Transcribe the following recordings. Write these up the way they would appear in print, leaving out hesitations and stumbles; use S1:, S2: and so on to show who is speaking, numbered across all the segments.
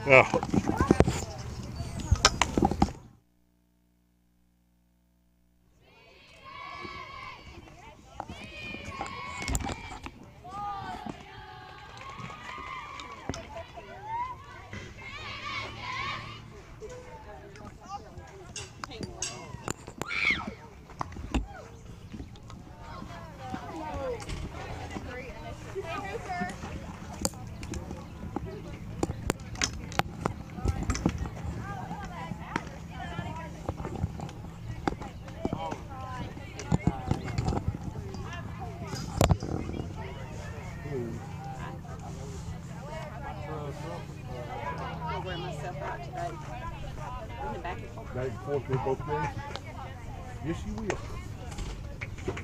S1: Oh. Back and forth in both days? Yes, you will.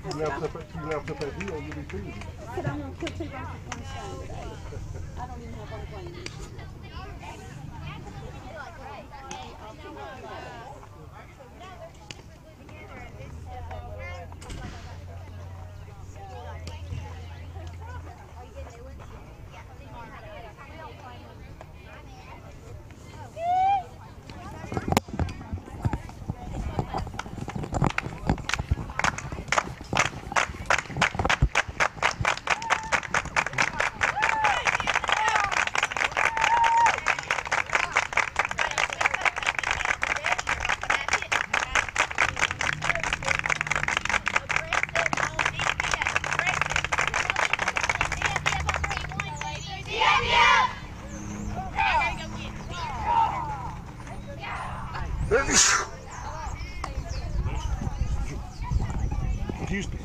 S1: You left up that hill, you'll be feeling it.
S2: But I'm going to put two back at one stone today. I don't even have one playing this year.
S1: Confused me.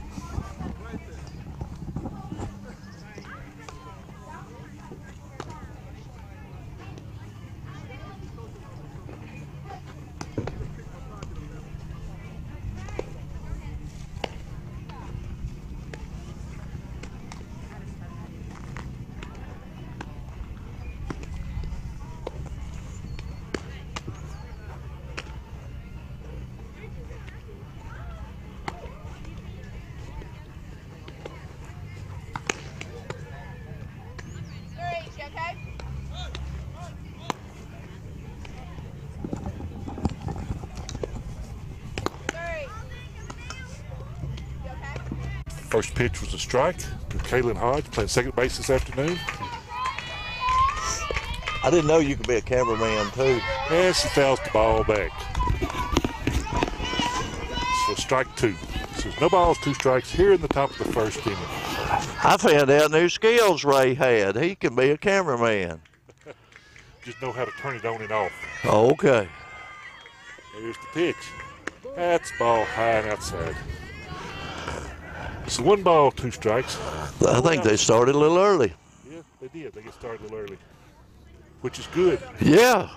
S1: First pitch was a strike to Kaylin Hodge, playing second base this afternoon.
S3: I didn't know you could be a cameraman too.
S1: And she fouls the ball back. So strike two. So no balls, two strikes here in the top of the first inning.
S3: I found out new skills Ray had. He can be a cameraman.
S1: Just know how to turn it on and off.
S3: Okay.
S1: Here's the pitch. That's ball high and outside. So 1 ball, 2 strikes.
S3: I think they started a little early.
S1: Yeah, they did. They get started a little early, which is good.
S3: Yeah.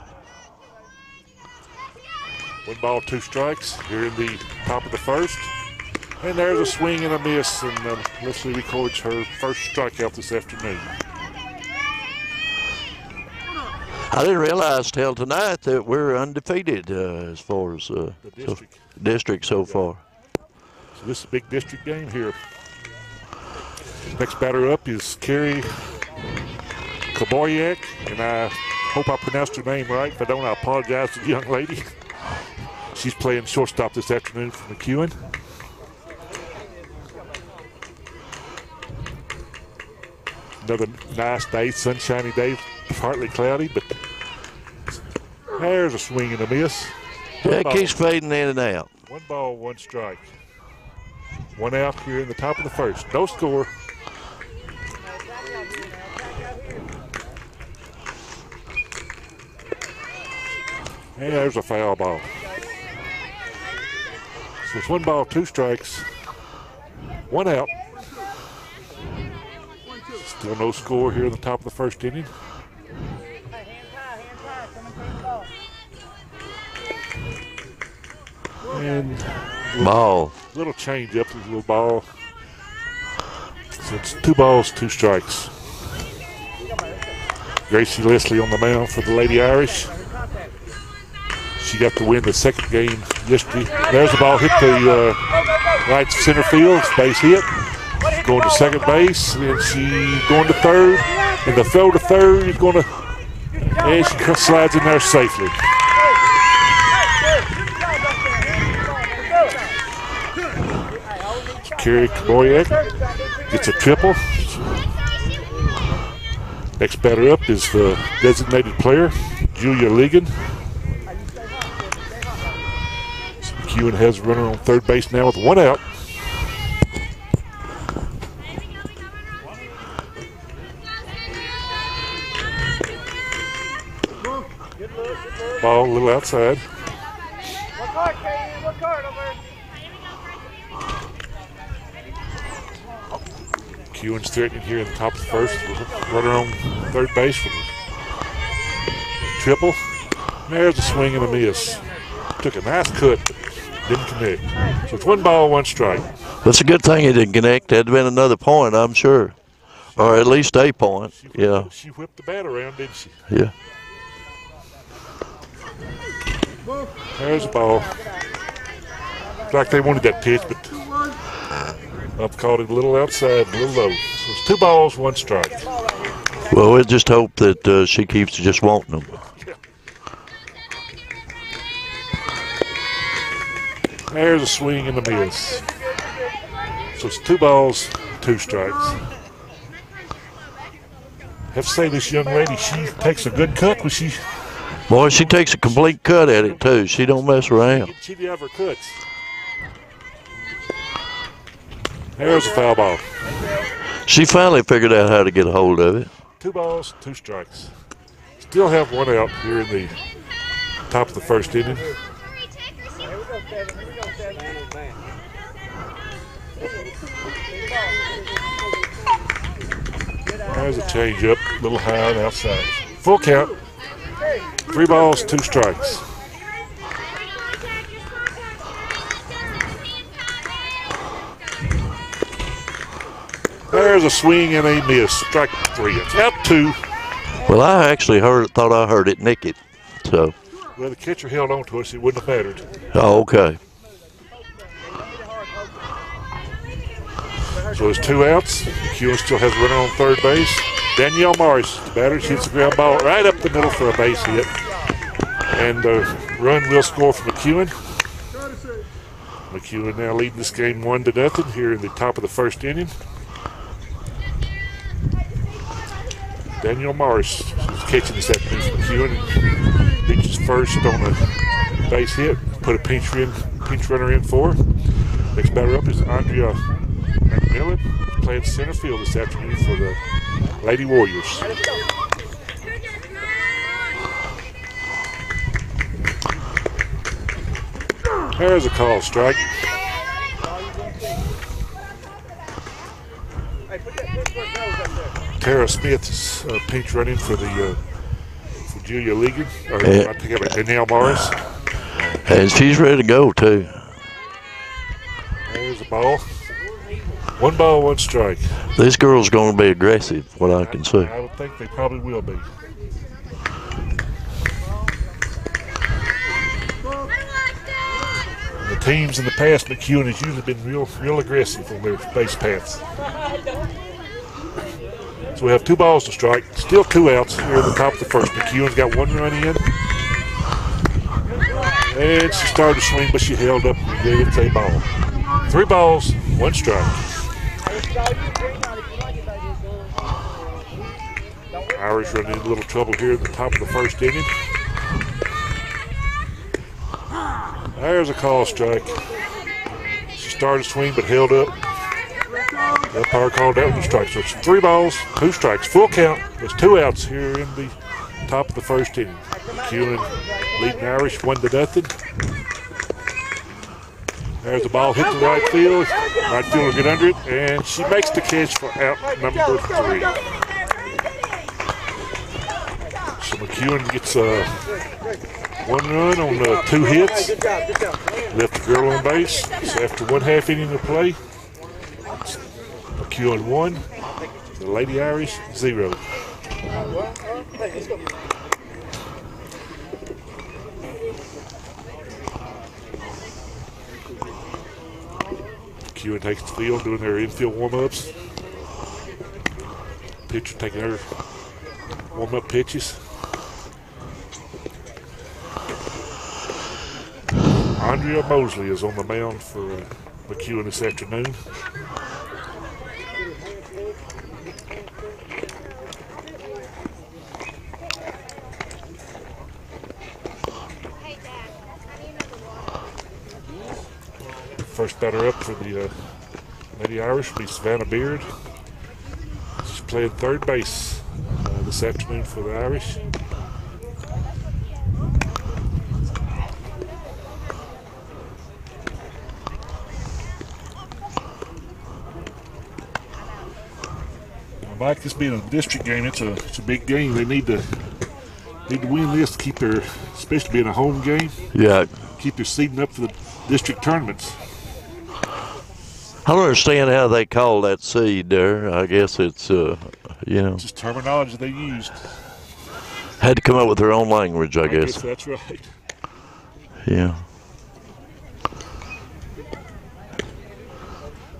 S1: 1 ball, 2 strikes here in the top of the first. And there's a swing and a miss, and Leslie records her first strikeout this afternoon.
S3: I didn't realize till tonight that we're undefeated as far as
S1: the
S3: district so far.
S1: So this is a big district game here. Next batter up is Carrie Koboyak, and I hope I pronounced her name right. If I don't, I apologize to the young lady. She's playing shortstop this afternoon for McEwen. another nice day, sunshiny day, partly cloudy, but there's a swing and a miss.
S3: Yeah, it keeps fading in and out.
S1: 1 ball, 1 strike. 1 out here in the top of the first. No score. And there's a foul ball. So it's 1 ball, 2 strikes. 1 out. Still no score here in the top of the first inning. And
S3: ball.
S1: Little change up, a little ball. So it's 2 balls, 2 strikes. Gracie Leslie on the mound for the Lady Irish. She got to win the second game yesterday. There's the ball hit the right center field, base hit. She's going to second base, and she's going to third. And the throw to third is going to, and she slides in there safely. Carrie Boyak gets a triple. Next batter up is the designated player, Julia Ligon. McEwen has a runner on third base now with 1 out. Ball a little outside. McEwen's threatening here in the top of the first. Runner on third base for the triple. There's a swing and a miss. Took a nice cut, but didn't connect. So it's 1 ball, 1 strike.
S3: That's a good thing he didn't connect. That'd have been another point, I'm sure. Or at least a point. Yeah.
S1: She whipped the bat around, didn't she?
S3: Yeah.
S1: There's a ball. Looks like they wanted that pitch, but I've caught it a little outside, a little low. So it's 2 balls, 1 strike.
S3: Well, we just hope that she keeps just wanting them.
S1: Yeah. There's a swing and a miss. So it's 2 balls, 2 strikes. I have to say, this young lady, she takes a good cut when she.
S3: Boy, she takes a complete cut at it, too. She don't mess around.
S1: She have her cuts. There's a foul ball.
S3: She finally figured out how to get a hold of it.
S1: 2 balls, 2 strikes. Still have 1 out here in the top of the first inning. There's a change up, a little high and outside. Full count. 3 balls, 2 strikes. There's a swing and a miss. Strike 3. It's out 2.
S3: Well, I actually thought I heard it nick it. So.
S1: Well, the catcher held on to us. It wouldn't have mattered.
S3: Oh, okay.
S1: So it's 2 outs. McEwen still has a runner on third base. Danielle Morris, the batter, she hits the ground ball right up the middle for a base hit. And the run will score for McEwen. McEwen now leading this game 1-0 here in the top of the first inning. Danielle Morris is catching this afternoon for McEwen. Reaches first on a base hit. Put a pinch runner in for her. Next batter up is Andrea McMillan, playing center field this afternoon for the Lady Warriors. There's a call strike. Tara Smith is pinch running for the for Julia Ligon, or I think about Danielle Morris.
S3: And she's ready to go too.
S1: There's a ball. 1 ball, 1 strike.
S3: This girl's going to be aggressive, what I can see.
S1: I would think they probably will be. The teams in the past, McEwen has usually been real aggressive on their base paths. So we have 2 balls to strike. Still 2 outs here at the top of the first. McEwen's got 1 run in. And she started to swing, but she held up and gave it a ball. 3 balls, 1 strike. Irish running into a little trouble here at the top of the first inning. There's a call strike. She started to swing but held up. The umpire called that one a strike. So it's 3 balls, 2 strikes, full count. There's 2 outs here in the top of the first inning. McEwen leading Irish 1-0. There's the ball hit the right field. Right field will get under it, and she makes the catch for out number 3. So McEwen gets 1 run on 2 hits. Left the girl on base. So after 1/2 inning of play, McEwen 1, the Lady Irish 0. McEwen takes the field, doing their infield warm-ups. Pitcher taking her warm-up pitches. Andrea Mosley is on the mound for McEwen this afternoon. First batter up for the Lady Irish will be Savannah Beard. She's playing third base this afternoon for the Irish. Mike, this being a district game, it's a big game. They need to win this to keep their, especially being a home game.
S3: Yeah.
S1: Keep their seeding up for the district tournaments.
S3: I don't understand how they call that seed there. I guess it's, you know.
S1: Just terminology they used.
S3: Had to come up with their own language, I guess.
S1: That's right.
S3: Yeah.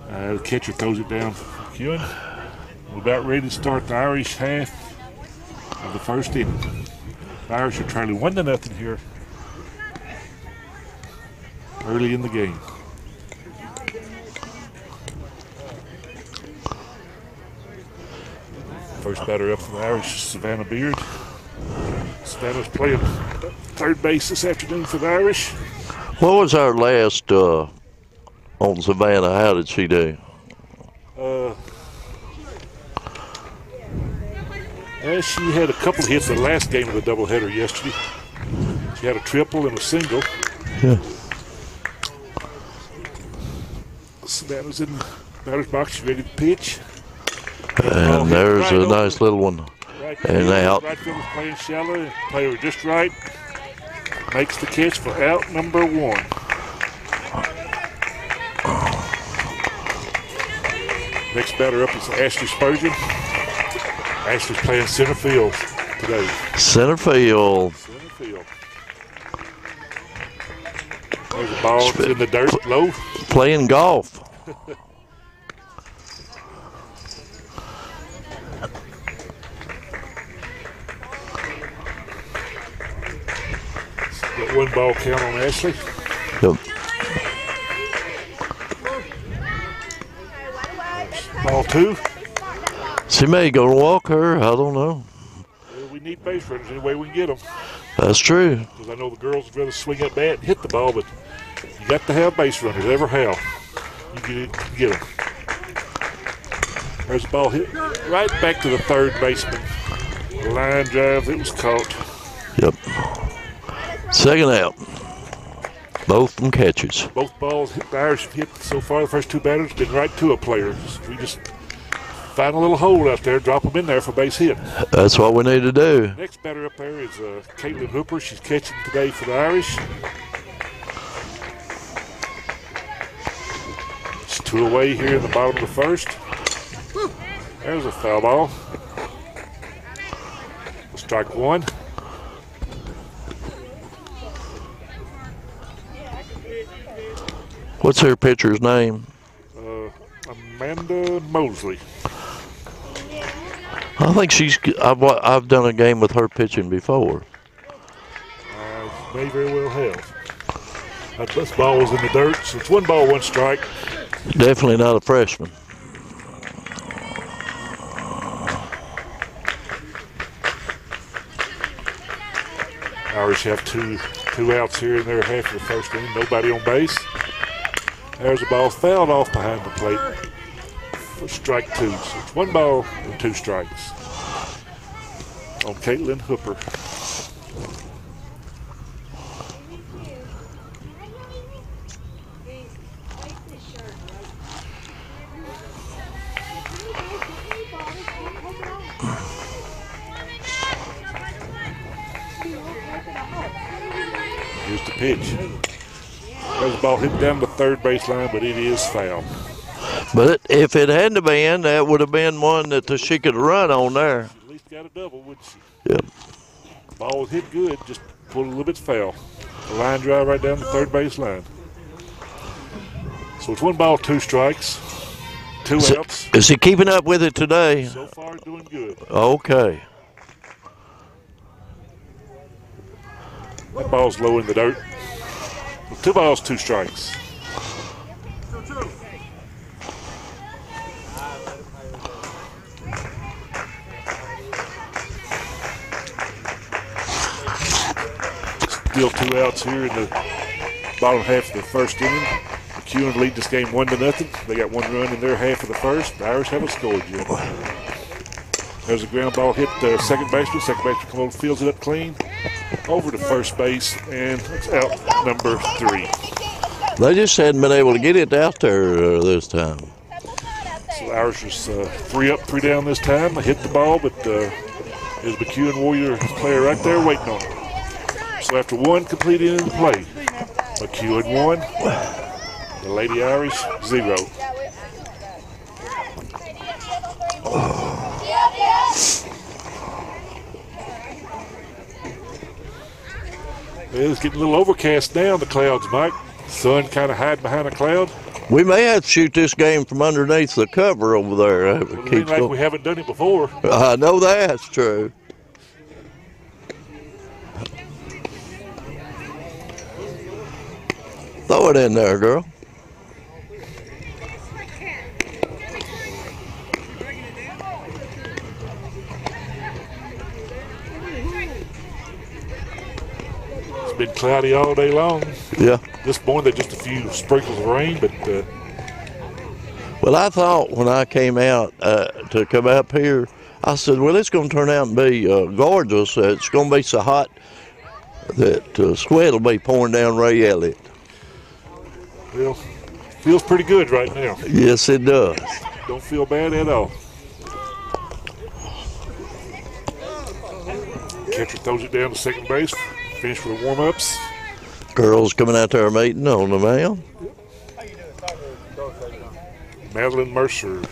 S1: The catcher throws it down for McEwen. We're about ready to start the Irish half of the first inning. The Irish are trailing 1-0 here early in the game. First batter up for the Irish is Savannah Beard. Savannah's playing third base this afternoon for the Irish.
S3: What was our last on Savannah? How did she do?
S1: She had a couple of hits in the last game of the doubleheader yesterday. She had a triple and a single.
S3: Yeah.
S1: Savannah's in the batter's box. She's ready to pitch.
S3: And there's a nice little one. And out.
S1: Right fielder's playing shallow. Player just right. Makes the catch for out number 1. Next batter up is Ashley Spurgeon. Ashley's playing center field today.
S3: Center field.
S1: Center field. There's a ball that's in the dirt low.
S3: Playing golf.
S1: Got 1 ball count on Ashley.
S3: Yep.
S1: Ball 2.
S3: She may go walk her. I don't know.
S1: Well, we need base runners any way we can get them.
S3: That's true.
S1: Because I know the girls would rather swing that bat and hit the ball, but you got to have base runners, ever how. You get them. There's the ball hit right back to the third baseman. Line drive, it was caught.
S3: Yep. Second out. Both them catches.
S1: Both balls the Irish have hit so far. The first 2 batters been right to a player. We just find a little hole out there, drop them in there for base hit.
S3: That's what we need to do.
S1: Next batter up there is Caitlin Hooper. She's catching today for the Irish. It's 2 away here in the bottom of the first. There's a foul ball. Strike 1.
S3: What's her pitcher's name?
S1: Amanda Mosley.
S3: I think I've done a game with her pitching before.
S1: May very well have. This ball was in the dirt, so it's 1 ball, 1 strike.
S3: Definitely not a freshman.
S1: Irish have two outs here in their half of the first inning. Nobody on base. There's a ball fouled off behind the plate for strike 2. So it's 1 ball and 2 strikes on Caitlin Hooper. Here's the pitch. There's a ball hit down the third baseline, but it is foul.
S3: But if it hadn't been, that would have been one that she could run on there.
S1: She at least got a double, wouldn't she?
S3: Yep.
S1: Ball was hit good, just pulled a little bit foul. A line drive right down the third baseline. So it's 1 ball, 2 strikes, 2 outs.
S3: Is he keeping up with it today?
S1: So far, doing good.
S3: Okay.
S1: That ball's low in the dirt. 2 balls, 2 strikes. Still 2 outs here in the bottom half of the first inning. McEwen lead this game 1-0. They got 1 run in their half of the first. The Irish haven't scored yet. There's a ground ball hit second baseman. Second baseman come over, fields it up clean. Over to first base, and it's out number 3.
S3: They just hadn't been able to get it out there this time.
S1: So the Irish was 3 up, 3 down this time. They hit the ball, but there's McEwen Warrior player right there waiting on it. So after 1 complete inning of play, McEwen 1, the Lady Irish 0. It's getting a little overcast now, the clouds, Mike. Sun kind of hiding behind a cloud.
S3: We may have to shoot this game from underneath the cover over there.
S1: Well, it seems like we haven't done it before.
S3: I know that's true. Throw it in there, girl.
S1: It's been cloudy all day long.
S3: Yeah.
S1: This morning, there's just a few sprinkles of rain, but
S3: well, I thought when I came out to come up here, I said, well, it's going to turn out and be gorgeous. It's going to be so hot that sweat will be pouring down Ray Elliott.
S1: well, feels pretty good right now.
S3: Yes, it does.
S1: Don't feel bad at all. Catcher throws it down to second base. Finish with warm-ups.
S3: Girls coming out there meeting on the mound.
S1: Madeline Mercer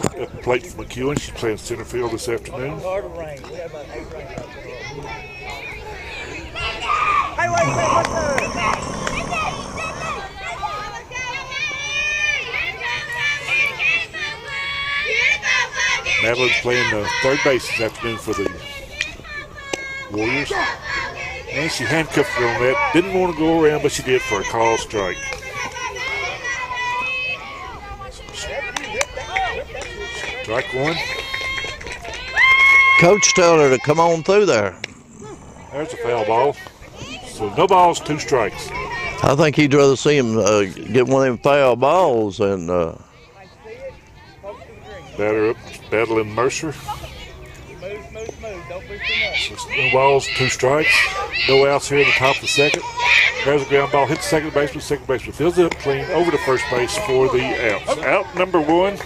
S1: at the plate for McEwen. She's playing center field this afternoon. Madeline's playing third base this afternoon for the Warriors. And she handcuffed her on that. Didn't want to go around, but she did for a call strike. Strike 1.
S3: Coach told her to come on through there.
S1: There's a foul ball. So no balls, 2 strikes.
S3: I think he'd rather see him get one of them foul balls and
S1: Batter up, Madeline Mercer. So no balls, 2 strikes. No outs here in the top of the second. There's a ground ball, hits second baseman. Second baseman fills it up clean over to first base for the outs. Out number 1.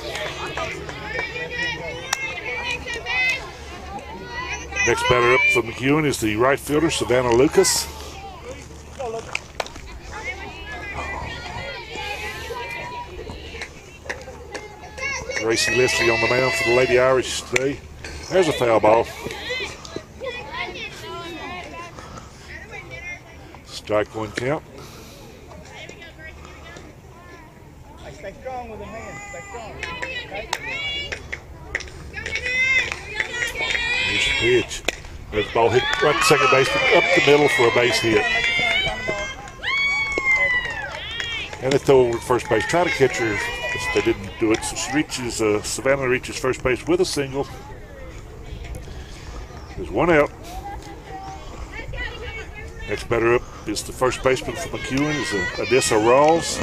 S1: Next batter up for McEwen is the right fielder, Savannah Lucas. Gracie Leslie on the mound for the Lady Irish today. There's a foul ball. Strike 1 count.
S4: Stay strong with the hand. Stay strong.
S1: Here's the pitch. There's the ball hit right to second baseman, up the middle for a base hit. And they throw over to first base. Try to catch her. They didn't do it. So she reaches, Savannah reaches first base with a single. There's 1 out. Next batter up is the first baseman for McEwen, is Odessa Rawls.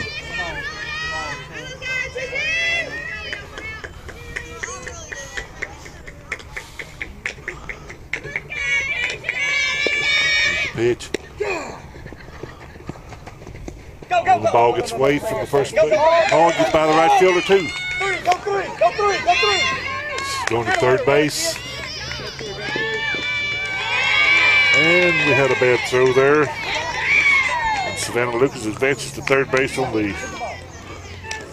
S1: Pitch. And the ball gets away from the first base. Ball gets by the right fielder too. Going to third base. And we had a bad throw there. And Savannah Lucas advances to third base on the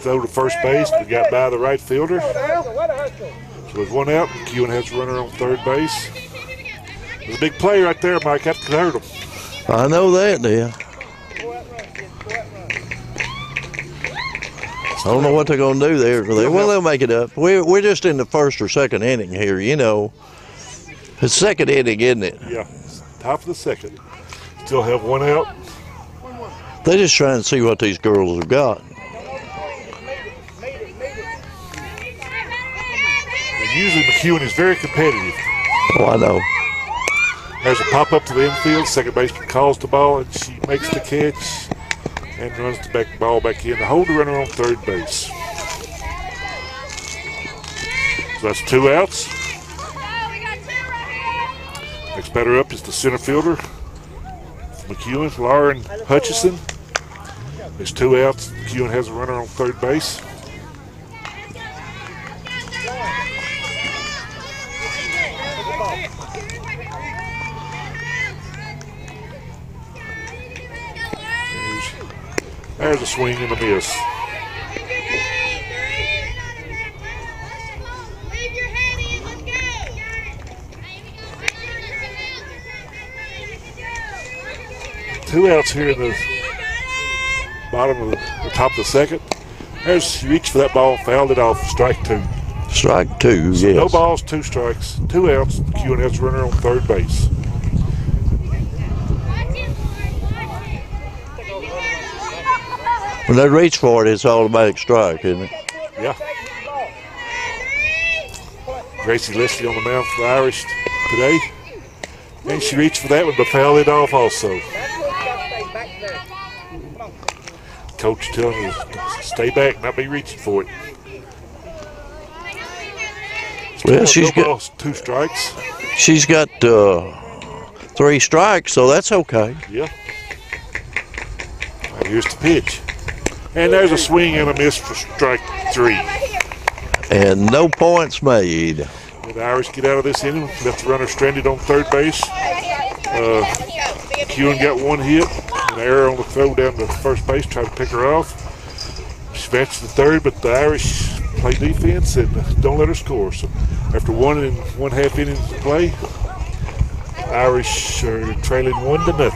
S1: throw to first base. We got by the right fielder. So with one out, McEwen has a runner on third base. There's a big play right there, Mike. That could hurt him.
S3: I know that, dear. I don't know what they're going to do there. Well, they'll make it up. We're just in the first or second inning here, you know. It's second inning, isn't it?
S1: Yeah, top of the second. Still have one out.
S3: They're just trying to see what these girls have got.
S1: And usually McEwen is very competitive.
S3: Oh, I know.
S1: There's a pop up to the infield. Second baseman calls the ball, and she makes the catch and runs the ball back in to hold the runner on third base. So that's 2 outs. Next batter up is the center fielder, McEwen, Lauren Hutchison. There's 2 outs. McEwen has a runner on third base. There's a swing and a miss. Two outs here in the bottom of the top of the second. She reached for that ball, fouled it off, strike 2.
S3: Strike 2,
S1: so
S3: yes.
S1: No balls, 2 strikes, 2 outs. McEwen has a runner on third base.
S3: When they reach for it, it's automatic strike, isn't it?
S1: Yeah. Gracie Leslie on the mound for the Irish today. And she reached for that one, but fouled it off also. Coach telling her to stay back, not be reaching for it.
S3: Well, she's got
S1: balls, 2 strikes.
S3: She's got 3 strikes, so that's okay.
S1: Yeah. Right, here's the pitch. And there's a swing and a miss for strike 3.
S3: And no points made.
S1: And the Irish get out of this inning. Left the runner stranded on third base. McEwen got 1 hit. An error on the throw down to first base. Tried to pick her off. She advanced to third, but the Irish play defense and don't let her score. So after 1 1/2 innings of play, the Irish are trailing 1-0.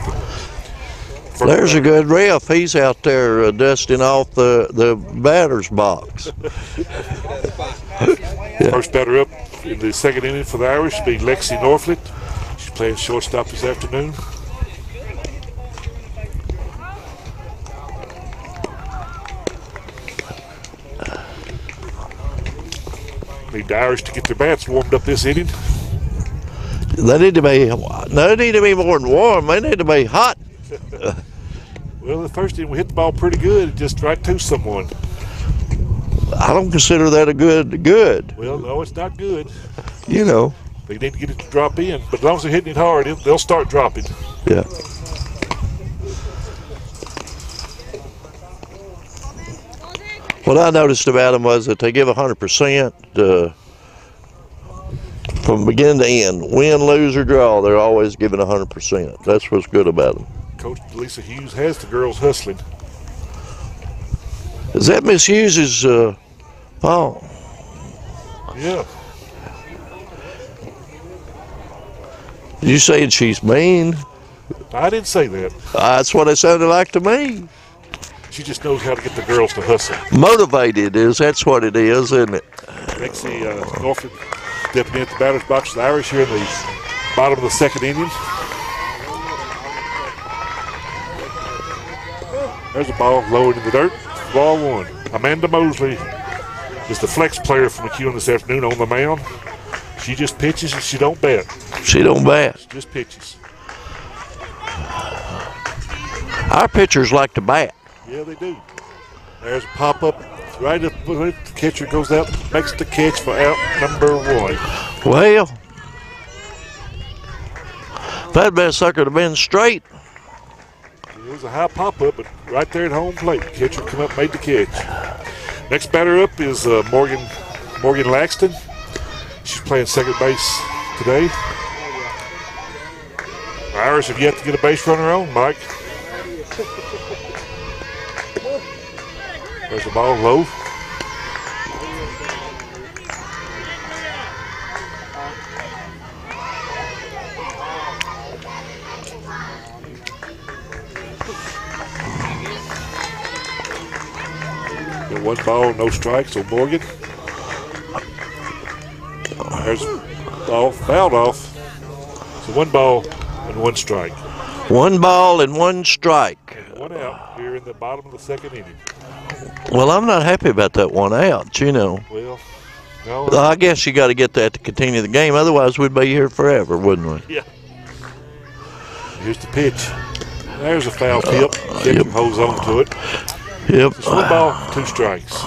S3: There's a good ref. He's out there dusting off the batter's box.
S1: Yeah. First batter up in the second inning for the Irish will be Lexi Norflet. She's playing shortstop this afternoon. Need the Irish to get their bats warmed up this inning.
S3: They need to be more than warm. They need to be hot.
S1: Well, the first inning we hit the ball pretty good, just right to someone.
S3: I don't consider that a good.
S1: Well, no, it's not good.
S3: You know.
S1: They need to get it to drop in, but as long as they're hitting it hard, they'll start dropping.
S3: Yeah. What I noticed about them was that they give 100% from beginning to end. Win, lose, or draw, they're always giving 100%. That's what's good about them.
S1: Coach Lisa Hughes has the girls hustling.
S3: Is that Miss Hughes' fault?
S1: Yeah.
S3: You saying she's mean?
S1: I didn't say that.
S3: That's what it sounded like to me.
S1: She just knows how to get the girls to hustle.
S3: Motivated that's what it is, isn't it?
S1: Lexi Norfolk stepping in at the batter's box. The Irish here in the bottom of the second inning. There's a ball low into the dirt. Ball 1. Amanda Mosley is the flex player for McEwen this afternoon on the mound. She just pitches and she don't bat.
S3: She don't bat.
S1: She just pitches.
S3: Our pitchers like to bat.
S1: Yeah, they do. There's a pop-up right up. The catcher goes out, makes the catch for out number 1.
S3: Well, if that bad sucker had been straight.
S1: It was a high pop-up, but right there at home plate. Catcher come up, made the catch. Next batter up is Morgan Laxton. She's playing second base today. The Irish have yet to get a base runner on, Mike. There's the ball low. Got 1 ball, no strikes on Morgan. There's ball fouled off. So 1 ball and 1 strike.
S3: 1 ball and 1 strike.
S1: And 1 out here in the bottom of the 2nd inning.
S3: Well, I'm not happy about that 1 out, you know.
S1: Well, no.
S3: I guess you got to get that to continue the game. Otherwise, we'd be here forever, wouldn't we?
S1: Yeah. Here's the pitch. There's a foul tip. Catcher holds on to it.
S3: Yep.
S1: It's 1 ball, 2 strikes.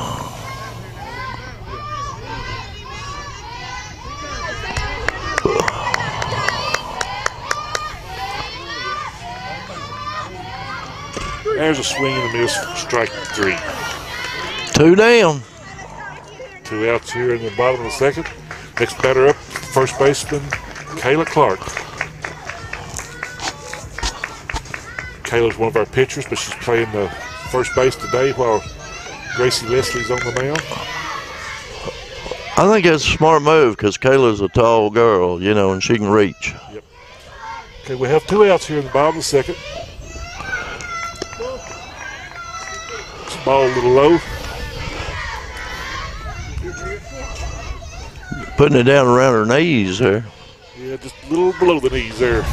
S1: There's a swing and a miss, strike 3.
S3: 2 down.
S1: 2 outs here in the bottom of the 2nd. Next batter up, first baseman, Kayla Clark. Kayla's one of our pitchers, but she's playing the first base today while Gracie Leslie's on the mound.
S3: I think that's a smart move because Kayla's a tall girl, you know, and she can reach.
S1: Yep. Okay, we have 2 outs here in the bottom of the 2nd. Ball a little low.
S3: Putting it down around her knees there.
S1: Yeah, just a little below the knees there.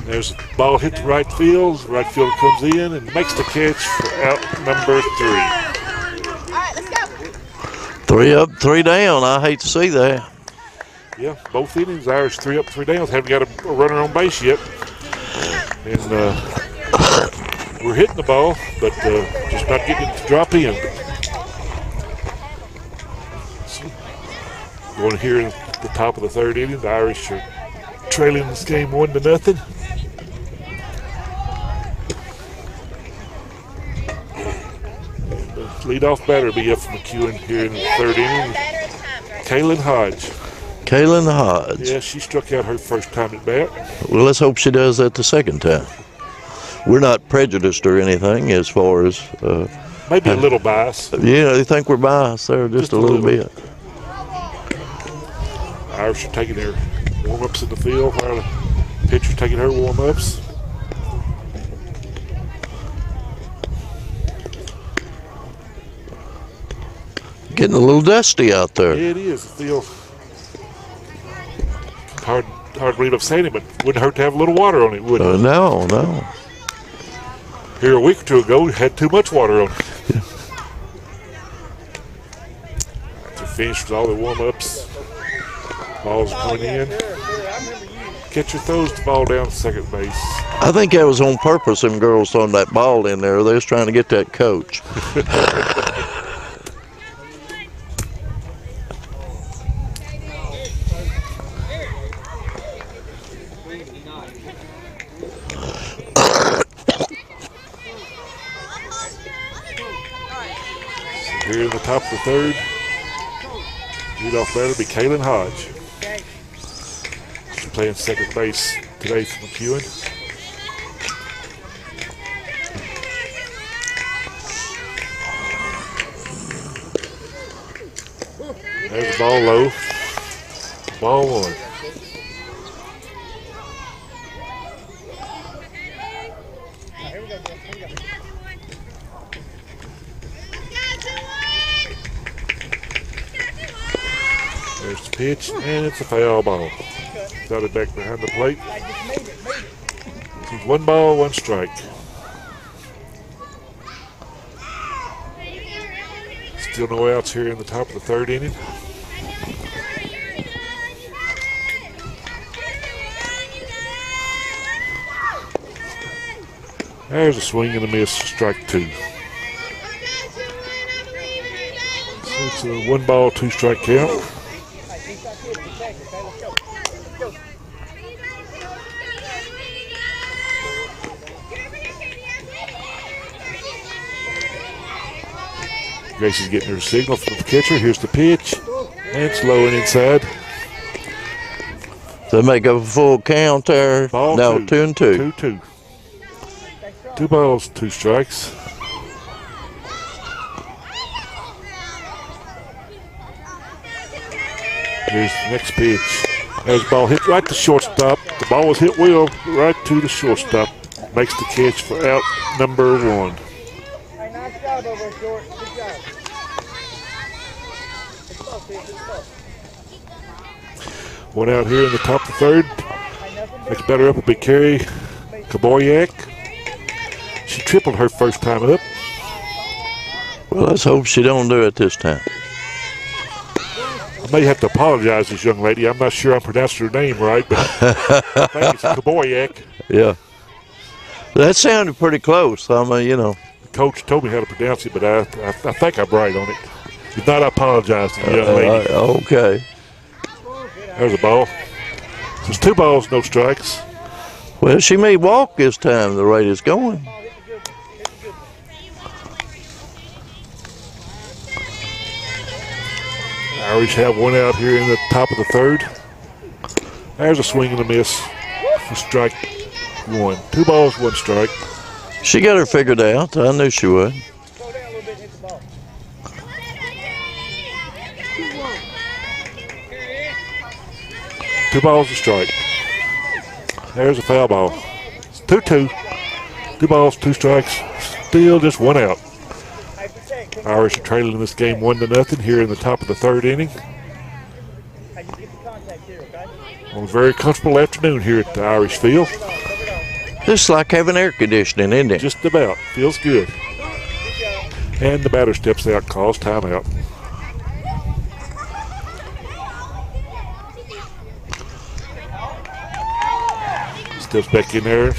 S1: There's a ball hit to right field. Right fielder comes in and makes the catch for out number 3.
S2: All right, let's go.
S3: 3 up, 3 down. I hate to see that.
S1: Yeah, both innings, Irish 3 up, 3 down. Haven't got a runner on base yet. And we're hitting the ball, but just not getting it to drop in. So, going here at the top of the 3rd inning, the Irish are trailing this game 1-0. The leadoff batter will be up for McEwen here in the 3rd inning. Kaylin Hodge.
S3: Kaylin Hodge.
S1: Yeah, she struck out her first time at bat.
S3: Well, let's hope she does that the 2nd time. We're not prejudiced or anything as far as...
S1: maybe a little bias.
S3: Yeah, they think we're biased there just a little bit.
S1: Irish are taking their warm-ups in the field while the pitcher's taking her warm-ups.
S3: Getting a little dusty out there.
S1: Yeah, it is. The field. Hard to believe I'm saying it, but wouldn't hurt to have a little water on it, would it?
S3: No.
S1: Here a week or 2 ago, we had too much water on it. They're finished with all their warm-ups. Balls coming in. Catcher throws the ball down to 2nd base.
S3: I think that was on purpose, them girls throwing that ball in there. They was trying to get that coach.
S1: Here in the top of the 3rd, leadoff batter will be Kaylin Hodge. She's playing second base today for McEwen. There's the ball low. Ball 1. There's the pitch, and it's a foul ball. Got it back behind the plate. So 1 ball, 1 strike. Still no outs here in the top of the 3rd inning. There's a swing and a miss, strike 2. So it's a 1 ball, 2 strike count. Gracie's getting her signal from the catcher. Here's the pitch. And it's low and inside.
S3: They make a full count there.
S1: Ball
S3: no,
S1: 2.
S3: 2 and 2.
S1: 2-2. 2 balls, 2 strikes. Here's the next pitch. There's the ball hit right to shortstop. The ball was hit well right to the shortstop. Makes the catch for out number 1.
S4: Hey, nice job over there, George. Good job. It's close, it's close.
S1: 1 out here in the top of the 3rd. Next batter up will be Carrie Kaboyak. She tripled her first time up.
S3: Well, let's hope she don't do it this time.
S1: I may have to apologize to this young lady. I'm not sure I'm pronouncing her name right, but I think it's Kaboyak.
S3: Yeah. That sounded pretty close. I mean, you know.
S1: The coach told me how to pronounce it, but I think I'm right on it. If not, I apologize to the young lady.
S3: Okay.
S1: There's a ball. So it's 2 balls, no strikes.
S3: Well, she may walk this time the rate it's going.
S1: Irish have 1 out here in the top of the 3rd. There's a swing and a miss for strike 1. 2 balls, 1 strike.
S3: She got her figured out. I knew she would.
S4: Slow down a little bit and hit the ball.
S1: 2 balls, a strike. There's a foul ball. It's 2-2. 2 balls, 2 strikes. Still just 1 out. Irish are trailing in this game 1-0 here in the top of the 3rd inning.
S4: Hey, you get the contact here, okay?
S1: On a very comfortable afternoon here at the Irish field.
S3: It's like having air conditioning, isn't it?
S1: Just about. Feels good. And the batter steps out, calls timeout. Steps back in there.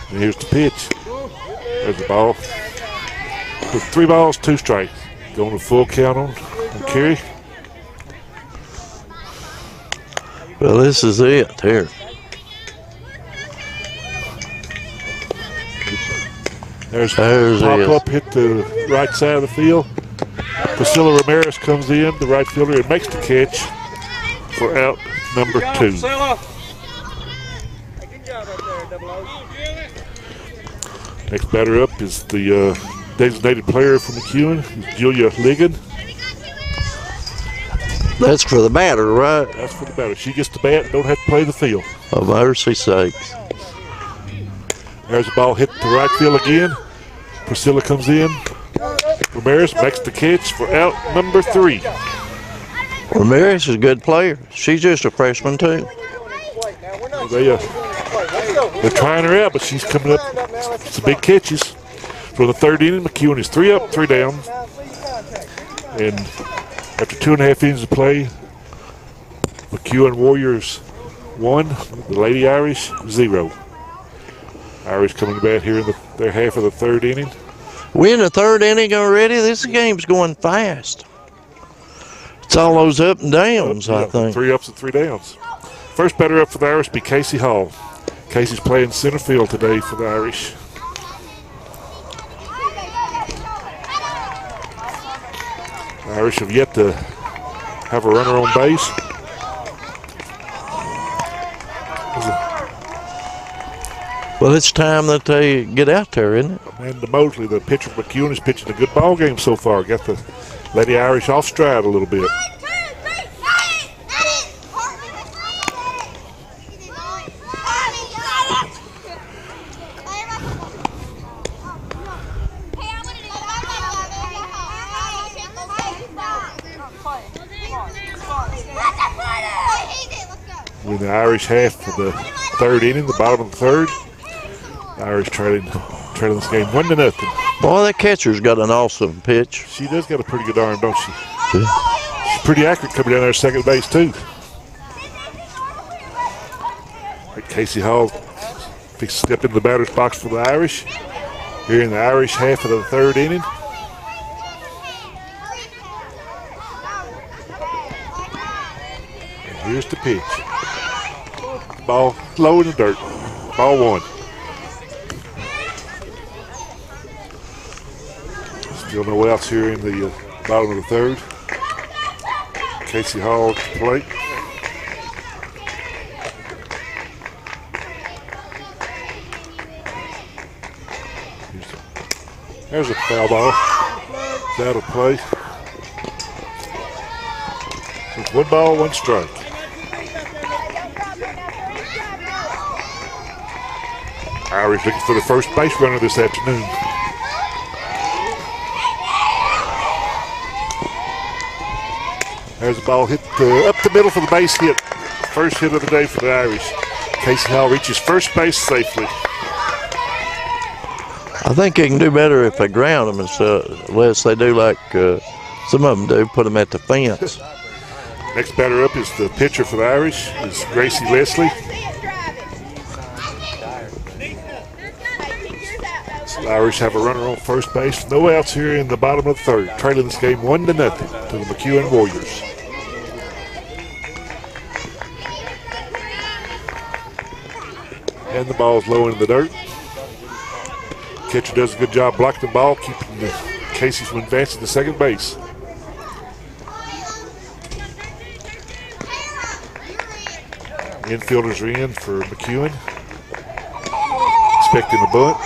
S1: And here's the pitch. There's the ball. With 3 balls, 2 strikes. Going to full count on Carey.
S3: Well, this is it here.
S1: There's
S3: it.
S1: pop-up, hit the right side of the field. Priscilla Ramirez comes in, the right fielder, and makes the catch for out number 2.
S4: Good job right there, double O.
S1: Next batter up is the designated player from McEwen, Julia Ligon.
S3: That's for the batter, right?
S1: That's for the batter. She gets the bat, don't have to play the field.
S3: For mercy's sakes.
S1: There's a ball hit to right field again. Priscilla comes in. Ramirez makes the catch for out number 3.
S3: Ramirez is a good player. She's just a freshman, too.
S1: They're trying her out, but she's coming up some big catches. For the 3rd inning, McEwen is 3 up, 3 down. And after 2.5 innings of play, McEwen Warriors 1, the Lady Irish 0. Irish coming back here in their half of the 3rd inning.
S3: We in the 3rd inning already? This game's going fast. It's all those up and downs, I think.
S1: 3 ups and 3 downs. First batter up for the Irish be Casey Hall. Casey's playing center field today for the Irish. The Irish have yet to have a runner on base.
S3: Well, it's time that they get out there, isn't it?
S1: Amanda Mosley, the pitcher for McEwen, is pitching a good ball game so far. Got the Lady Irish off stride a little bit. We're in the Irish half of the 3rd inning, the bottom of the 3rd. Irish trailing this game 1-0.
S3: Boy, that catcher's got an awesome pitch.
S1: She does got a pretty good arm, don't she? Yeah. She's pretty accurate coming down there second base, too. Casey Hall He stepped into the batter's box for the Irish. Here in the Irish half of the third inning. And here's the pitch. Ball low in the dirt. Ball one. Still no outs here in the bottom of the third. Casey Hall at the plate. There's a foul ball. It's out of play. So it's 1 ball, 1 strike. Irish looking for the first base runner this afternoon. There's a ball hit up the middle for the base hit. First hit of the day for the Irish. Casey Hall reaches first base safely.
S3: I think they can do better if they ground them unless they do like some of them do, put them at the fence.
S1: Next batter up is the pitcher for the Irish, is Gracie Leslie. The Irish have a runner on first base. No outs here in the bottom of the third. Trailing this game 1-0 to the McEwen Warriors. And the ball's low in the dirt. Catcher does a good job blocking the ball, keeping the Casey from advancing to second base. Infielders are in for McEwen. Expecting a bunt.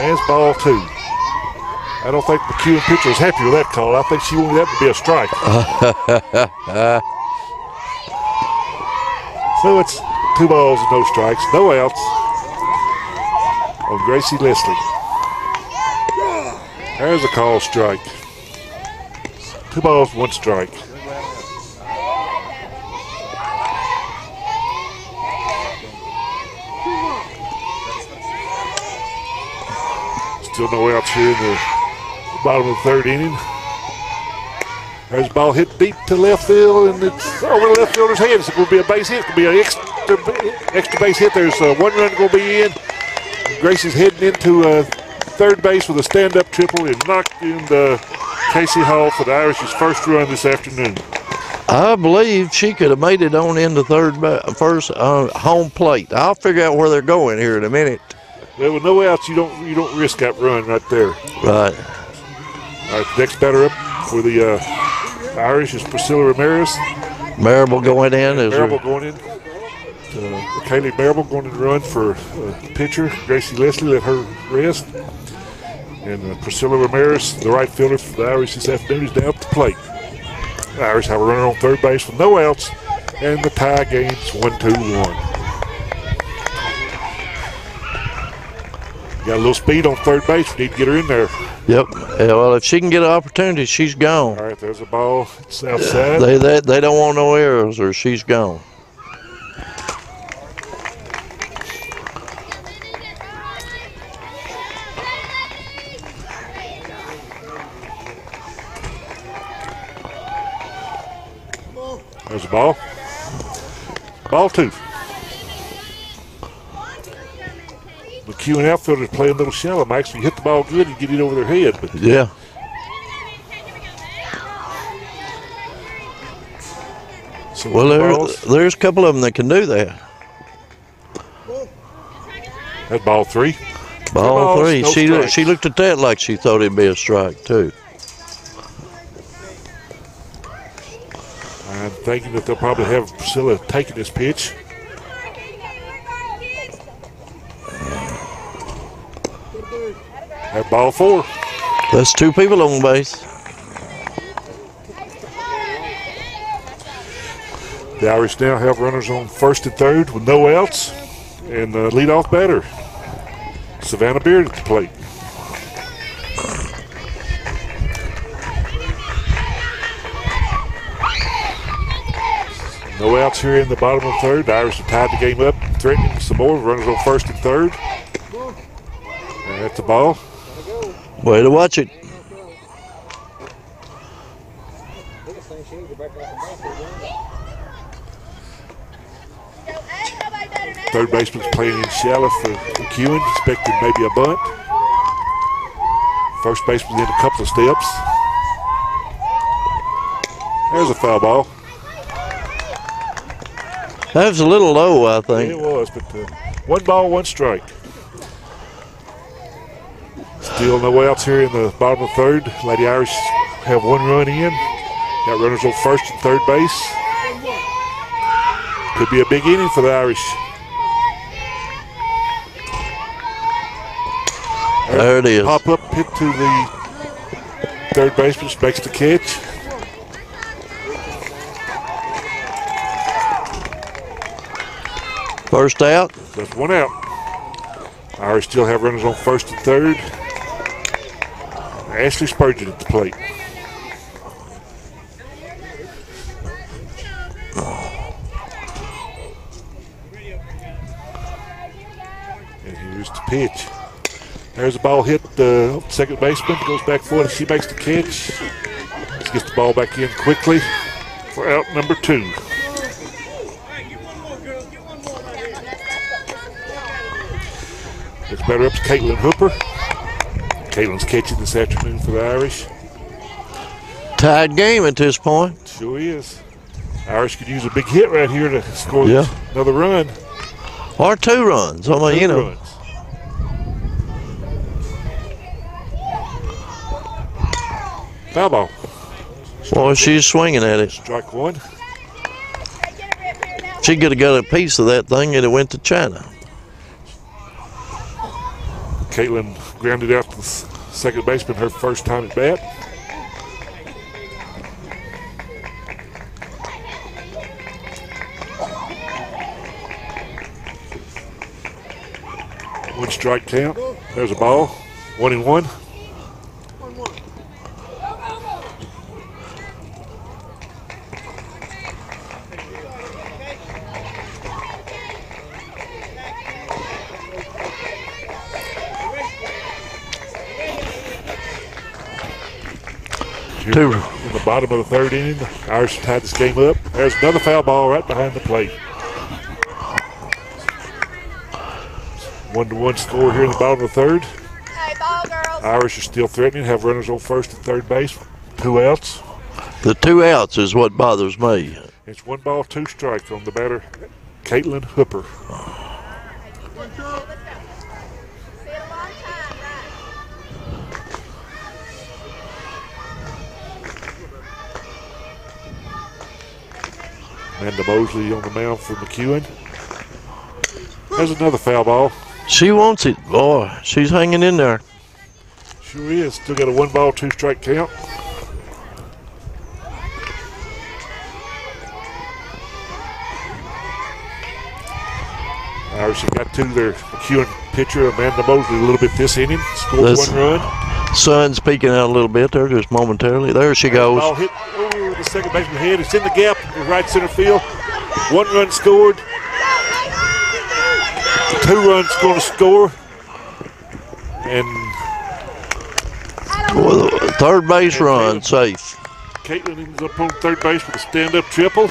S1: And it's ball 2. I don't think McEwen pitcher is happy with that call. I think she wanted that to be a strike. So it's 2 balls and no strikes, no outs on Gracie Leslie. There's a call strike. 2 balls, 1 strike. Still no outs here in the bottom of the third inning. There's a ball hit deep to left field, and it's over the left fielder's head. It's going to be a base hit. It's going to be an extra base hit. There's 1 run going to be in. Gracie's heading into third base with a stand-up triple and knocked into Casey Hall for the Irish's first run this afternoon.
S3: I believe she could have made it on into first home plate. I'll figure out where they're going here in a minute.
S1: Well, with no outs, you don't risk that run right there.
S3: Right.
S1: All right, next batter up for the Irish is Priscilla Ramirez.
S3: Marable going in.
S1: Marable going in. Kaylee Marable going to run for pitcher. Gracie Leslie, let her rest. And Priscilla Ramirez, the right fielder for the Irish this afternoon, is down at the plate. The Irish have a runner on third base with no outs, and the tie game's 1-2-1. Got a little speed on third base. We need to get her in there.
S3: Yep. Yeah, well, if she can get an opportunity, she's gone.
S1: All right, there's a ball. It's outside.
S3: They don't want no errors, or she's gone.
S1: There's a ball. Ball 2. McEwen outfielders playing a little shallow. Max, when you hit the ball good, you get it over their head. But
S3: yeah.
S1: So
S3: well, there's a couple of them that can do that.
S1: That's ball 3.
S3: Ball 3.
S1: No
S3: She looked at that like she thought it'd be a strike too.
S1: I'm thinking that they'll probably have Priscilla taking this pitch. At ball 4.
S3: That's 2 people on base.
S1: The Irish now have runners on first and third with no outs. And the leadoff batter, Savannah Beard at the plate. No outs here in the bottom of the third. The Irish have tied the game up, threatening some more. Runners on first and third. And that's the ball.
S3: Way to watch it.
S1: Third baseman's playing in shallow for McEwen, expecting maybe a bunt. First baseman's in a couple of steps. There's a foul ball.
S3: That was a little low, I think.
S1: Yeah, it was, but 1 ball, 1 strike. Still no outs here in the bottom of the third. Lady Irish have 1 run in. Got runners on first and third base. Could be a big inning for the Irish.
S3: There it is.
S1: Pop up, hit to the third baseman, makes the catch.
S3: First out.
S1: That's 1 out. Irish still have runners on first and third. Ashley Spurgeon at the plate. And here's the pitch. There's a ball hit the second baseman, goes back for it, and she makes the catch. She gets the ball back in quickly for out number 2. Next batter up is Caitlin Hooper. Caitlin's catching this afternoon for the Irish.
S3: Tied game at this point.
S1: Sure is. Irish could use a big hit right here to score another run.
S3: Or 2 runs. I mean, you know.
S1: Runs. Foul ball.
S3: Well, she's swinging at it.
S1: Strike 1.
S3: She could have got a piece of that thing and it went to China.
S1: Caitlin grounded out to the second baseman her first time at bat. One strike count. There's a ball. 1-1.
S3: Two.
S1: In the bottom of the third inning, the Irish tied this game up. There's another foul ball right behind the plate. 1-1 score here in the bottom of the third.
S2: Hey, ball girls.
S1: Irish are still threatening, have runners on first and third base. 2 outs.
S3: The 2 outs is what bothers me.
S1: It's 1 ball, 2 strikes on the batter, Caitlin Hooper. Amanda Mosley on the mound for McEwen. There's another foul ball.
S3: She wants it. Boy, she's hanging in there.
S1: Sure is. Still got a 1 ball, 2 strike count. Irish have got to their McEwen pitcher, Amanda Mosley, a little bit this inning. Scored 1 run.
S3: Sun's peeking out a little bit there just momentarily. There she goes.
S1: Ball hit over the second baseman head. It's in the gap in right center field. 1 run scored. 2 runs going to score. And
S3: Well, third base run safe.
S1: Caitlin ends up on third base with a stand-up triple.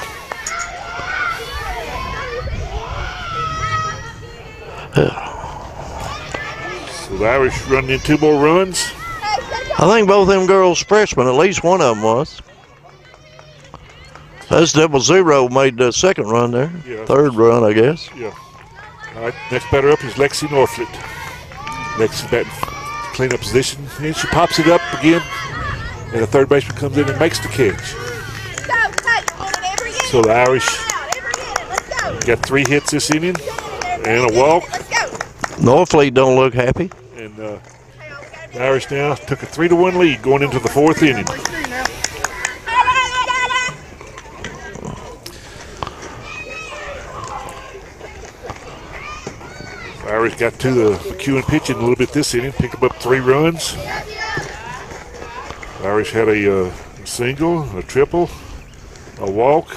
S1: So the Irish running in 2 more runs.
S3: I think both them girls freshmen, at least one of them was. That's 0-0 made the second run there.
S1: Yeah.
S3: Third run, I guess.
S1: Yeah. All right, next batter up is Lexi Norfleet. Lexi batting cleanup position, and she pops it up again, and the third baseman comes in and makes the catch. So the Irish got 3 hits this inning and a walk.
S3: Norfleet don't look happy.
S1: And the Irish now took a 3-1 lead going into the 4th inning. The Irish got to the McEwen pitching a little bit this inning, picked up 3 runs. The Irish had a single, a triple, a walk,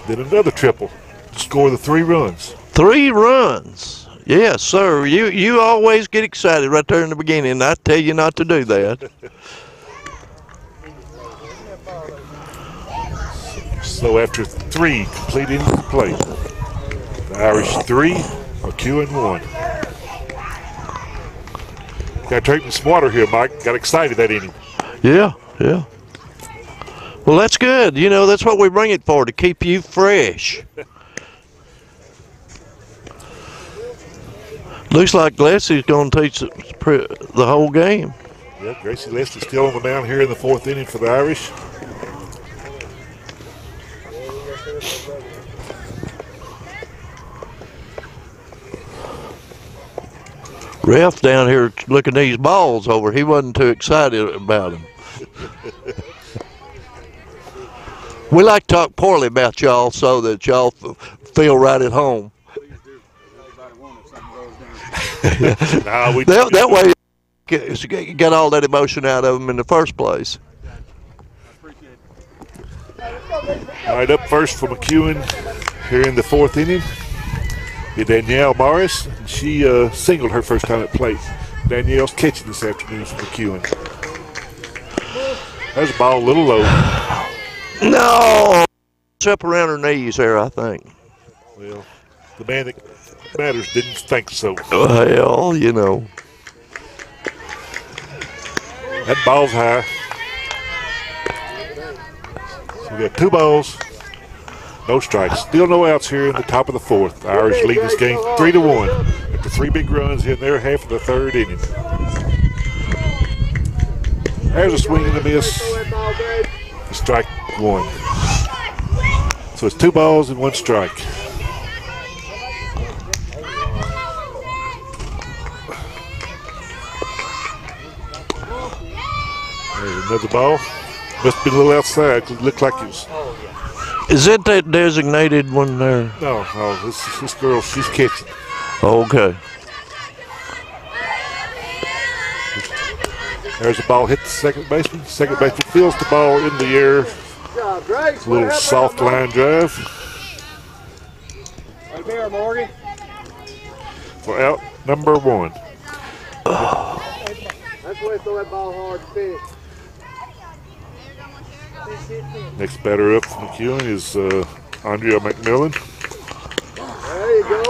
S1: then another triple to score the 3 runs.
S3: 3 runs. Yes, sir. You always get excited right there in the beginning, and I tell you not to do that.
S1: So after 3 complete innings of play, the Irish 3, McEwen 1. Got to drink some water here, Mike. Got excited that inning.
S3: Yeah, yeah. Well, that's good. You know, that's what we bring it for, to keep you fresh. Looks like Leslie's going to teach the whole game.
S1: Yeah, Gracie Leslie's still on the mound here in the 4th inning for the Irish.
S3: Ralph down here looking these balls over. He wasn't too excited about them. We like to talk poorly about y'all so that y'all feel right at home. That way you get all that emotion out of them in the first place.
S1: All right, up first for McEwen here in the 4th inning. Danielle Morris. She singled her first time at plate. Danielle's catching this afternoon for McEwen. There's a ball a little low.
S3: No! It's up around her knees there, I think.
S1: Well, the man that matters didn't think so.
S3: Well, you know.
S1: That ball's high. So we got 2 balls. No strikes. Still no outs here in the top of the 4th. The Irish lead this game 3-1 after 3 big runs in their half of the 3rd inning. There's a swing and a miss. Strike 1. So it's 2 balls and 1 strike. There's another ball. Must have been a little outside because it looked like it was.
S3: Is it that designated one there?
S1: No, this girl, she's catching.
S3: Okay.
S1: There's a ball hit the second baseman. Second baseman feels the ball in the air. It's a little soft line drive.
S4: Right there, Morgan.
S1: For out number 1.
S4: That's where they throw that ball hard to finish.
S1: Next batter up from McEwen is Andrea McMillan.
S4: There you go.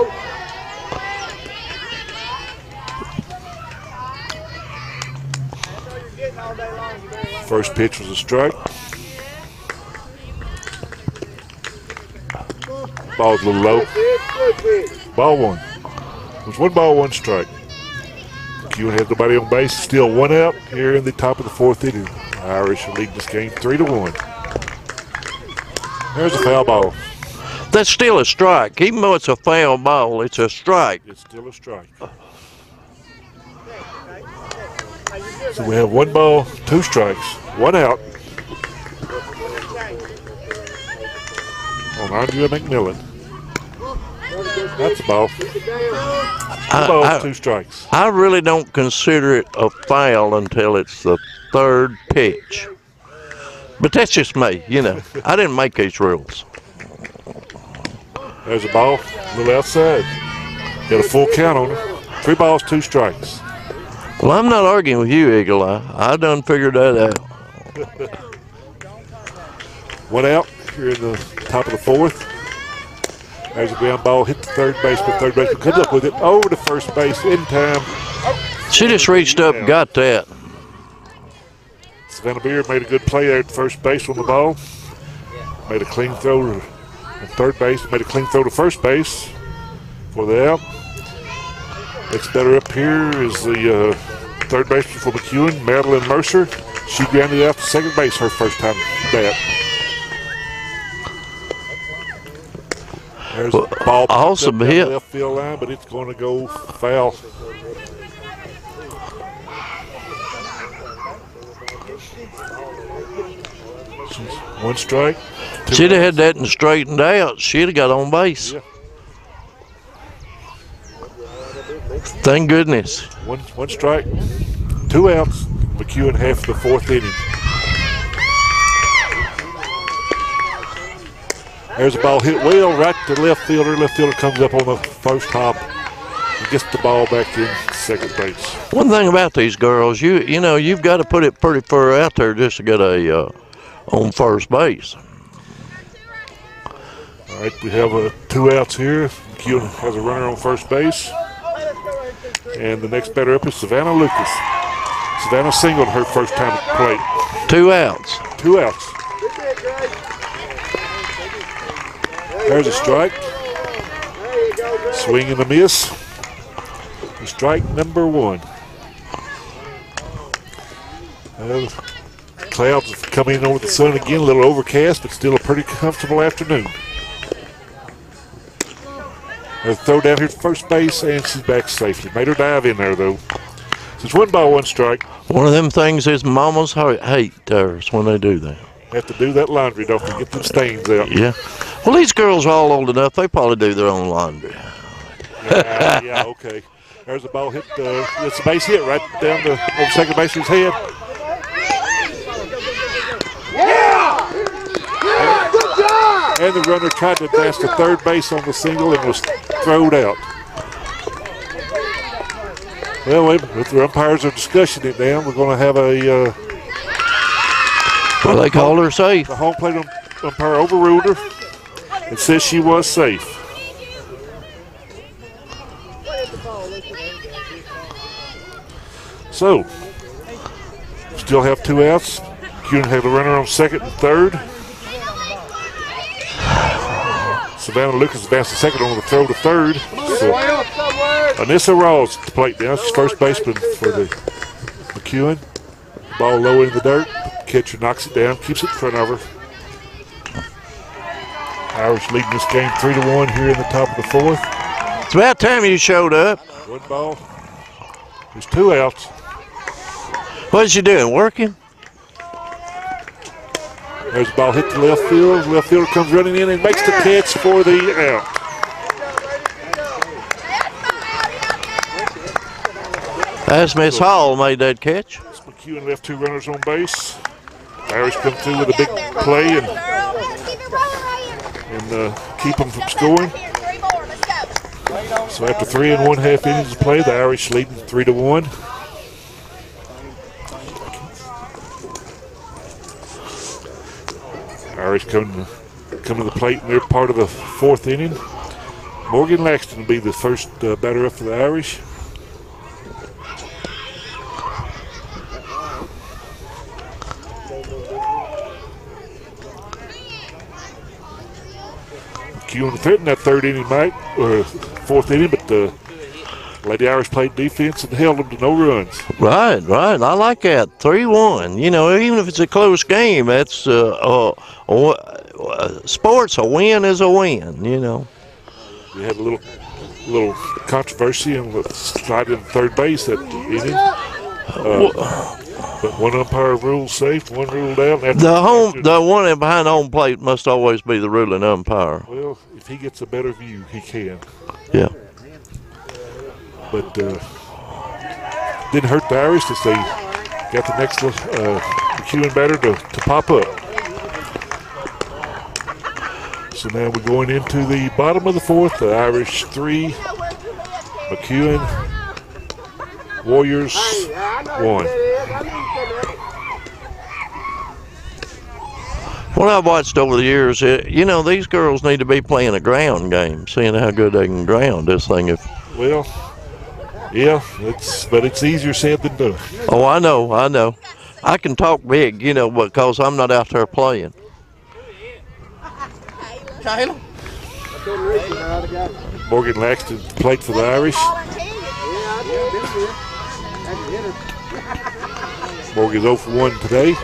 S1: First pitch was a strike. Ball's a little low. Ball 1. It was 1 ball, 1 strike. McEwen had nobody on base. Still 1 out here in the top of the 4th inning. Irish are leading this game 3-1. There's a foul ball.
S3: That's still a strike. Even though it's a foul ball, it's a strike.
S1: It's still a strike. So we have 1 ball, 2 strikes, 1 out on Andrea McMillan. That's a ball. 2 balls, 2 strikes.
S3: I really don't consider it a foul until it's the 3rd pitch. But that's just me, you know. I didn't make these rules.
S1: There's a ball, a little outside. Got a full count on it. 3 balls, 2 strikes.
S3: Well, I'm not arguing with you, Eagle Eye. I done figured that out.
S1: 1 out here in the top of the 4th. There's a ground ball, hit the third baseman. Third baseman comes up with it over to first base in time.
S3: She just reached up and got that.
S1: Savannah Beard made a good play there at first base on the ball. Made a clean throw to third base. Made a clean throw to first base for the out. Next batter up here is the third baseman for McEwen, Madeline Mercer. She grounded out to second base her first time bat. There's a ball
S3: awesome hit.
S1: Down the left field line, but it's going to go foul. One strike.
S3: She'd have had that and straightened out. She'd have got on base.
S1: Yeah.
S3: Thank goodness.
S1: One strike, 2 outs. McEwen half the 4th inning. There's a ball hit well right to the left fielder. Left fielder comes up on the first hop and gets the ball back in second base.
S3: One thing about these girls, you know, you've got to put it pretty far out there just to get a on first base.
S1: All right, we have 2 outs here. McEwen has a runner on first base. And the next batter up is Savannah Lucas. Savannah singled her first time at the plate.
S3: 2 outs.
S1: 2 outs. There's a strike. Swing and a miss. Strike number 1. Clouds have come in over the sun again, a little overcast, but still a pretty comfortable afternoon. There's a throw down here at first base, and she's back safely. Made her dive in there, though. So it's 1 ball, 1 strike.
S3: One of them things is mamas hate hers when they do that.
S1: Have to do that laundry, don't they? Get them stains out.
S3: Yeah. Well, these girls are all old enough. They probably do their own laundry.
S1: Yeah, okay. There's a ball hit. It's a base hit right down the over second baseman's head. And the runner tried to advance to third base on the single and was thrown out. Well, if the umpires are discussing it now, we're going to have a...
S3: well, they called her safe.
S1: The home plate umpire overruled her and says she was safe. So, still have 2 outs. McEwen have a runner on second and third. Savannah Lucas advanced to second on the throw to third. So, Anissa Rawls at the plate now. She's first baseman for the McEwen. Ball low in the dirt. Catcher knocks it down, keeps it in front of her. Irish leading this game 3-1 here in the top of the 4th.
S3: It's about time you showed up.
S1: 1 ball. There's 2 outs.
S3: What's you doing, working?
S1: There's a ball hit to left field. Left fielder comes running in and makes the catch for the out.
S3: That's Miss Hall made that catch.
S1: McEwen left 2 runners on base. Irish come through with a big play and keep them from scoring. So after 3 1/2 innings of play, the Irish leading 3-1. Irish come to the plate in their part of the 4th inning. Morgan Laxton will be the first batter up for the Irish. McEwen threatened that 3rd inning, Mike, or 4th inning, but the Lady Irish played defense and held them to no runs.
S3: Right. I like that. 3-1. You know, even if it's a close game, that's sports. A win is a win. You know.
S1: We had a little controversy and slide in third base that inning. But 1 umpire ruled safe, 1 ruled out.
S3: The one behind home plate must always be the ruling umpire.
S1: Well, if he gets a better view, he can.
S3: Yeah.
S1: But didn't hurt the Irish as they got the next McEwen batter to pop up. So now we're going into the bottom of the 4th. The Irish 3, McEwen Warriors 1.
S3: What I've watched over the years, you know, these girls need to be playing a ground game, seeing how good they can ground this thing.
S1: Well, yeah, but it's easier said than done.
S3: Oh, I know. I can talk big, you know, because I'm not out there playing.
S1: Morgan Laxton played for the Irish. Morgan's 0 for 1 today.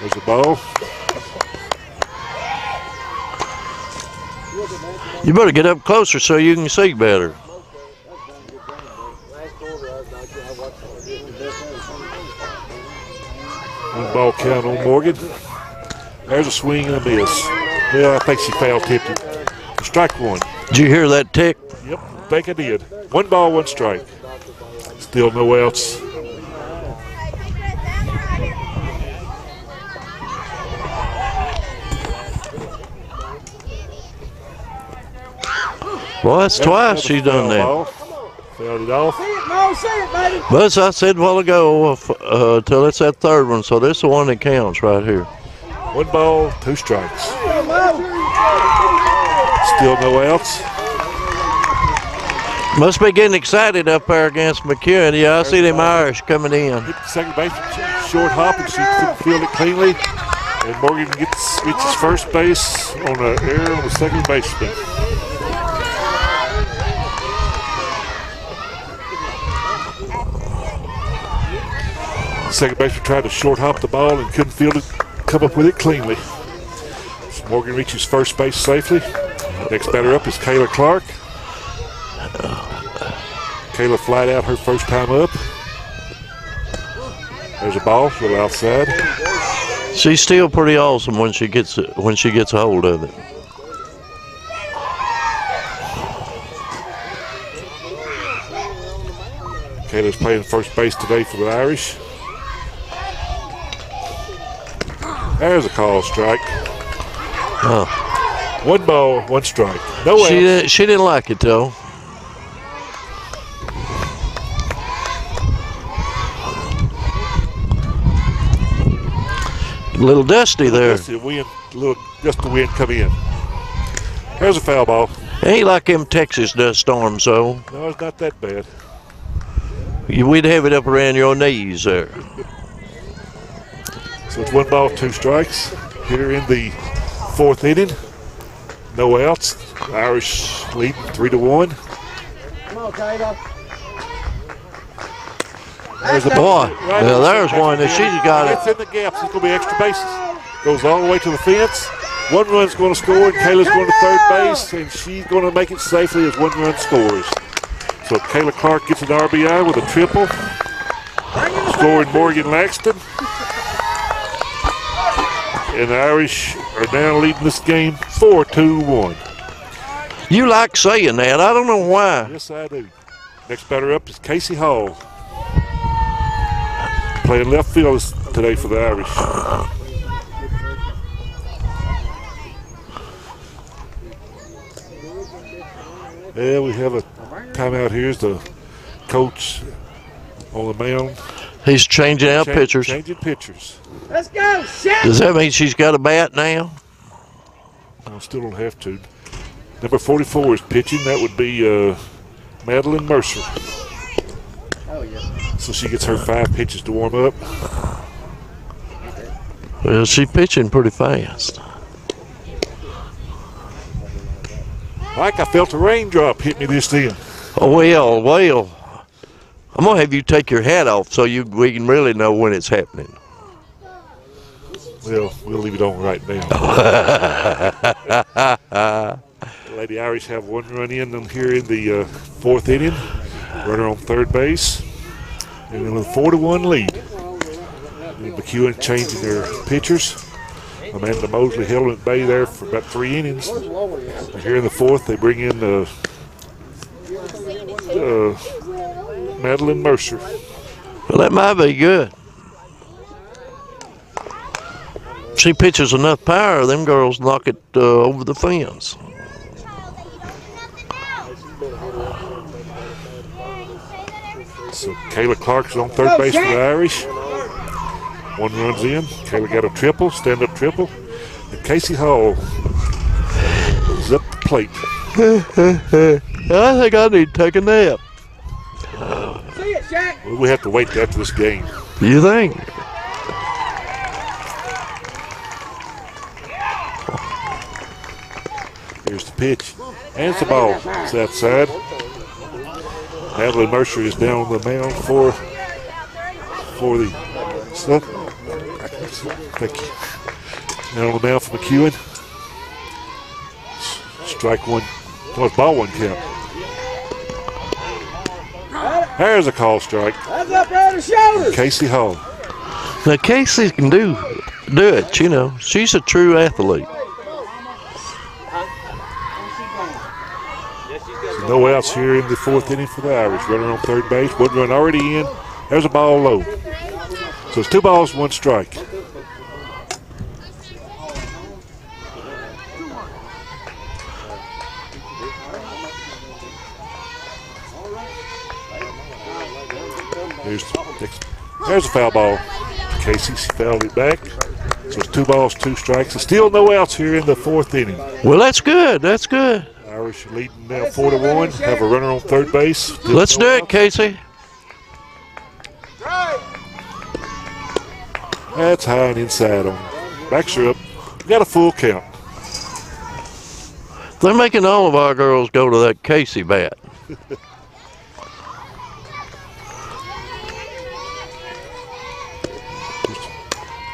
S1: There's the ball.
S3: You better get up closer so you can see better.
S1: 1 ball count on Morgan. There's a swing and a miss. Well, I think she foul tipped it. Strike 1.
S3: Did you hear that tick?
S1: Yep, I think I did. 1 ball, 1 strike. Still no outs.
S3: Well, that's twice she's done that.
S1: Fouled it off.
S3: But as I said a while ago, till it's that 3rd one, so this is the one that counts right here.
S1: 1 ball, 2 strikes. Still no outs.
S3: Must be getting excited up there against McEwen. Yeah, I see them Irish coming in.
S1: Hit the second base, short hop, and she couldn't field it cleanly. And Morgan reaches first base on an error on the second baseman. Second baseman tried to short hop the ball and couldn't field it, come up with it cleanly. So Morgan reaches first base safely. Next batter up is Kayla Clark. Kayla flied out her first time up. There's a ball, a little outside.
S3: She's still pretty awesome when she gets a hold of it.
S1: Kayla's playing first base today for the Irish. There's a call, strike.
S3: Oh.
S1: 1 ball, 1 strike. No outs.
S3: She didn't like it though. A little dusty there.
S1: Just the wind come in. There's a foul ball.
S3: Ain't like them Texas dust storms though.
S1: No, it's not that bad.
S3: We'd have it up around your knees there.
S1: So it's 1 ball, 2 strikes. Here in the 4th inning. No outs. The Irish leading 3-1.
S4: Come on, Kayla.
S1: There's the
S3: Boy, well, there's one that she's got
S1: It's
S3: it.
S1: in the gaps. It's going to be extra bases. Goes all the way to the fence. 1 run's going to score, and Kayla's going to third base, and she's going to make it safely as 1 run scores. So Kayla Clark gets an RBI with a triple, scoring Morgan Laxton. And the Irish are now leading this game 4-1.
S3: You like saying that. I don't know why.
S1: Yes, I do. Next batter up is Casey Hall. Playing left field today for the Irish. Yeah, we have a timeout here. Is the coach on the mound.
S3: He's changing out pitchers.
S1: Changing pitchers.
S4: Let's go, shit!
S3: Does that mean she's got a bat now?
S1: I still don't have to. Number 44 is pitching. That would be Madeline Mercer.
S4: Oh, yeah.
S1: So she gets her 5 pitches to warm up.
S3: Well, she's pitching pretty fast.
S1: Like I felt a raindrop hit me this in.
S3: Oh, well. I'm going to have you take your hat off so we can really know when it's happening.
S1: Well, we'll leave it on right now. The Lady Irish have 1 run in them here in the 4th inning. Runner on third base. And then with a 4-1 lead. And McEwen changing their pitchers. Amanda Mosley held at bay there for about 3 innings. And here in the 4th, they bring in Madeline Mercer.
S3: Well, that might be good. She pitches enough power, them girls knock it over the fence.
S1: So Kayla Clark's on third base for the Irish. 1 run's in. Kayla got a triple, stand-up triple. And Casey Hall is up the plate.
S3: I think I need to take a nap.
S4: See it, Shaq!
S1: Well, we have to wait after this game.
S3: You think?
S1: Here's the pitch. And it's the ball. It's outside. Madeline Mercer is down on the mound for the stuff. Thank you. Down on the mound for McEwen. Strike 1. Oh, it's ball 1 count. There's a call strike.
S4: That's up there the shoulders!
S1: Casey Hall.
S3: Now Casey can do it, you know. She's a true athlete.
S1: So no outs here in the 4th inning for the Irish. Runner on third base. 1 run already in. There's a ball low. So it's 2 balls, 1 strike. There's a foul ball. Casey fouled it back. So it's 2 balls, 2 strikes. There's still no outs here in the 4th inning.
S3: Well, that's good. That's good.
S1: Irish leading now 4-1. Have a runner on third base. Still
S3: Let's
S1: no
S3: do it,
S1: outs.
S3: Casey.
S1: That's high and inside on. Backs her up. We got a full count.
S3: They're making all of our girls go to that Casey bat.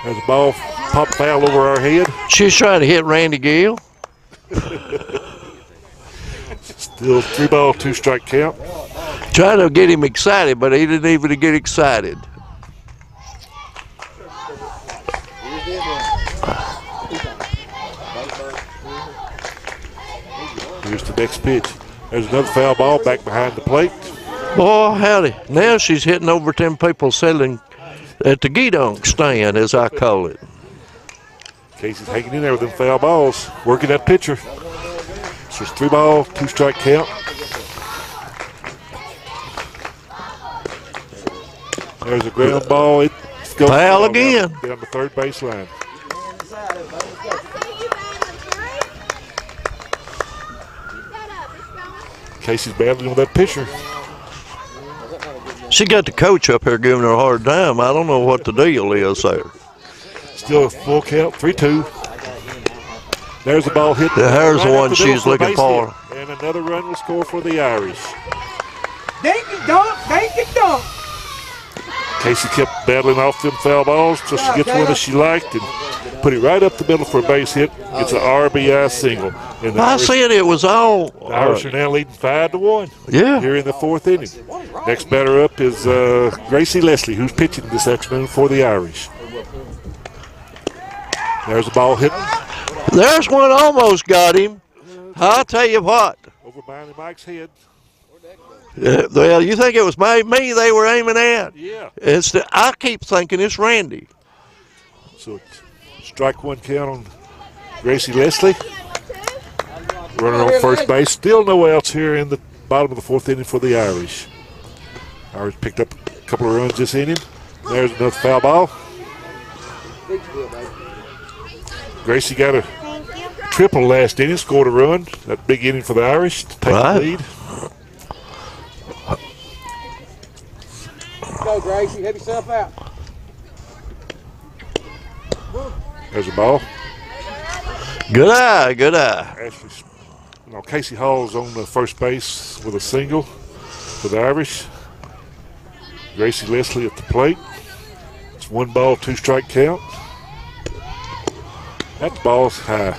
S1: There's a ball pop foul over our head.
S3: She's trying to hit Randy Gill.
S1: Still 3 ball, 2 strike count.
S3: Trying to get him excited, but he didn't even get excited.
S1: Here's the next pitch. There's another foul ball back behind the plate.
S3: Oh, howdy. Now she's hitting over 10 people selling at the Gedonk stand, as I call it.
S1: Casey's hanging in there with them foul balls, working that pitcher. So it's 3 ball, 2 strike count. There's a ground ball. It's going
S3: Foul again.
S1: down the third base line. Casey's battling with that pitcher.
S3: She got the coach up here giving her a hard time. I don't know what the deal is there.
S1: Still a full count, 3-2. There's the ball hit.
S3: There's the
S1: right
S3: one
S1: up the middle
S3: she's
S1: for a
S3: looking
S1: base
S3: for.
S1: hit. And another run will score for the Irish.
S4: Dink it, dunk, dink it, dunk.
S1: Casey kept battling off them foul balls till she gets one that she liked and put it right up the middle for a base hit. It's an RBI single. And the
S3: I
S1: Irish,
S3: said it was all.
S1: the Irish are now leading 5-1
S3: Yeah.
S1: here in the 4th inning. Next batter up is Gracie Leslie, who's pitching this afternoon for the Irish. There's a ball hit
S3: There's one almost got him. I'll tell you what.
S1: over behind Mike's head.
S3: Well, you think it was me they were aiming at?
S1: Yeah.
S3: I keep thinking it's Randy.
S1: So it's strike 1 count on Gracie Leslie. Runner on first base. Still no outs here in the bottom of the 4th inning for the Irish. Irish picked up a couple of runs this inning. There's another foul ball. Gracie got a triple last inning, scored a run. That big inning for the Irish to take
S3: Right.
S1: the lead.
S4: Go, Gracie, help yourself out.
S1: There's a ball.
S3: Good eye, good eye.
S1: Ashley, Casey Hall's on the first base with a single for the Irish. Gracie Leslie at the plate. It's 1 ball, 2 strike count. That ball's high.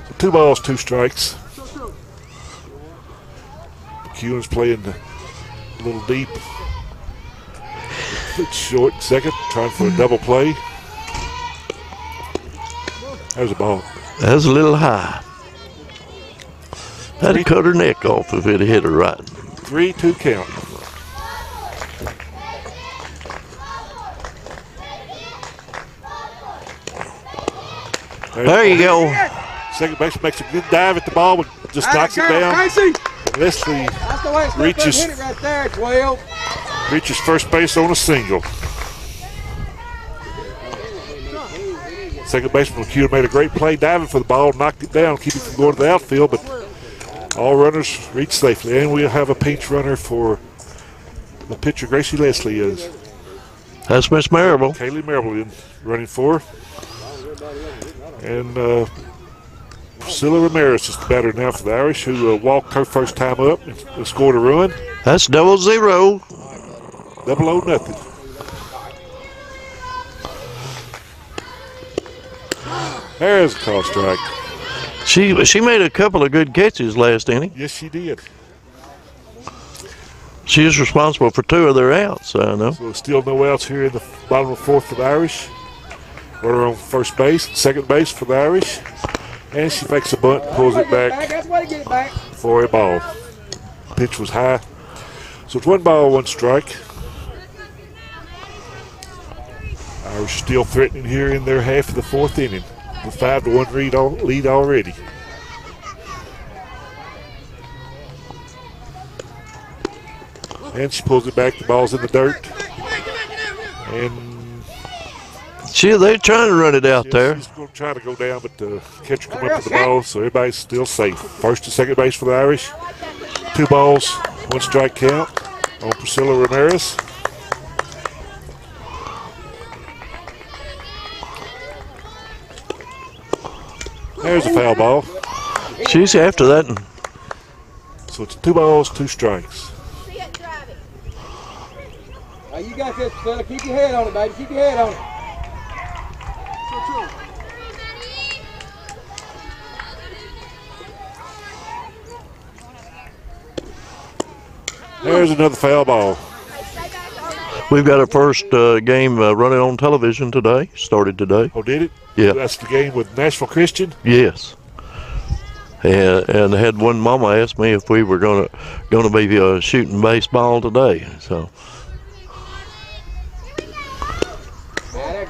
S1: So 2 balls, 2 strikes. McEwen's playing a little deep. It's short, second, trying for a double play. There's a ball.
S3: That's a little high. That'd cut her neck off if it hit her right.
S1: 3-2 count.
S3: There you go.
S1: Second baseman makes a good dive at the ball, but just knocks it down.
S4: Gracie.
S1: Leslie
S4: That's the way it's
S1: Reaches-
S4: hit it right there, 12.
S1: reaches first base on a single. Second baseman McEwen made a great play diving for the ball, knocked it down, keep it from going to the outfield, but all runners reach safely. And we'll have a pinch runner for the pitcher Gracie Leslie is.
S3: That's Miss Marable.
S1: Kaylee Marable running for. And Priscilla Ramirez is the batter now for the Irish, who walked her first time up and scored a run.
S3: That's 0-0.
S1: 0-0 nothing. There's a call strike.
S3: She made a couple of good catches last inning.
S1: Yes, she did.
S3: She is responsible for 2 of their outs, I know.
S1: So still no outs here in the bottom of the 4th for the Irish. Runner on first base, second base for the Irish. And she makes a bunt, pulls it back
S4: That's the way to get it back.
S1: for a ball. Pitch was high. So it's 1 ball, 1 strike. Irish still threatening here in their half of the 4th inning. The 5-1 lead already. And she pulls it back. The ball's in the dirt. And
S3: They're trying to run it out there.
S1: She's going to try to go down, but the catcher come up with the ball, so everybody's still safe. First and second base for the Irish. 2 balls, 1 strike count on Priscilla Ramirez. There's a foul ball.
S3: She's after that.
S1: So it's 2 balls, 2 strikes.
S4: Now you got this, fella. Keep your head on it, baby. Keep your head on it.
S1: There's another foul ball.
S3: We've got our first game running on television today. Started today.
S1: Oh, did it?
S3: Yeah.
S1: That's the game with Nashville Christian?
S3: Yes. And I had one mama ask me if we were gonna be shooting baseball today. So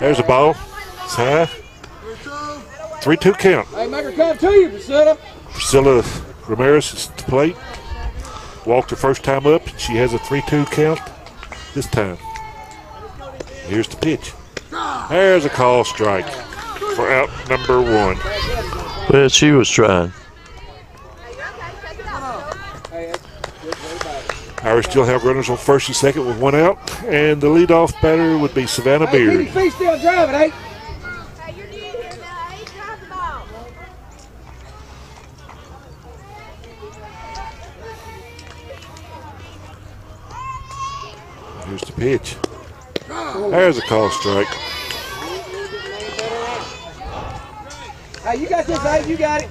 S1: there's a ball. It's high. 3-2 count.
S4: Hey, make her come to you, Priscilla.
S1: Priscilla Ramirez is at the plate. Walked her first time up. She has a 3-2 count this time. Here's the pitch. There's a call strike for out number 1.
S3: well, she was trying.
S1: Irish still have runners on first and second with 1 out, and the leadoff batter would be Savannah
S4: Hey,
S1: Beard.
S4: keep your feet still driving, eh?
S2: Hey, you're new here now. Hey, drop the ball.
S1: Here's the pitch. There's a call strike.
S4: Hey, you got this, eh? You got it.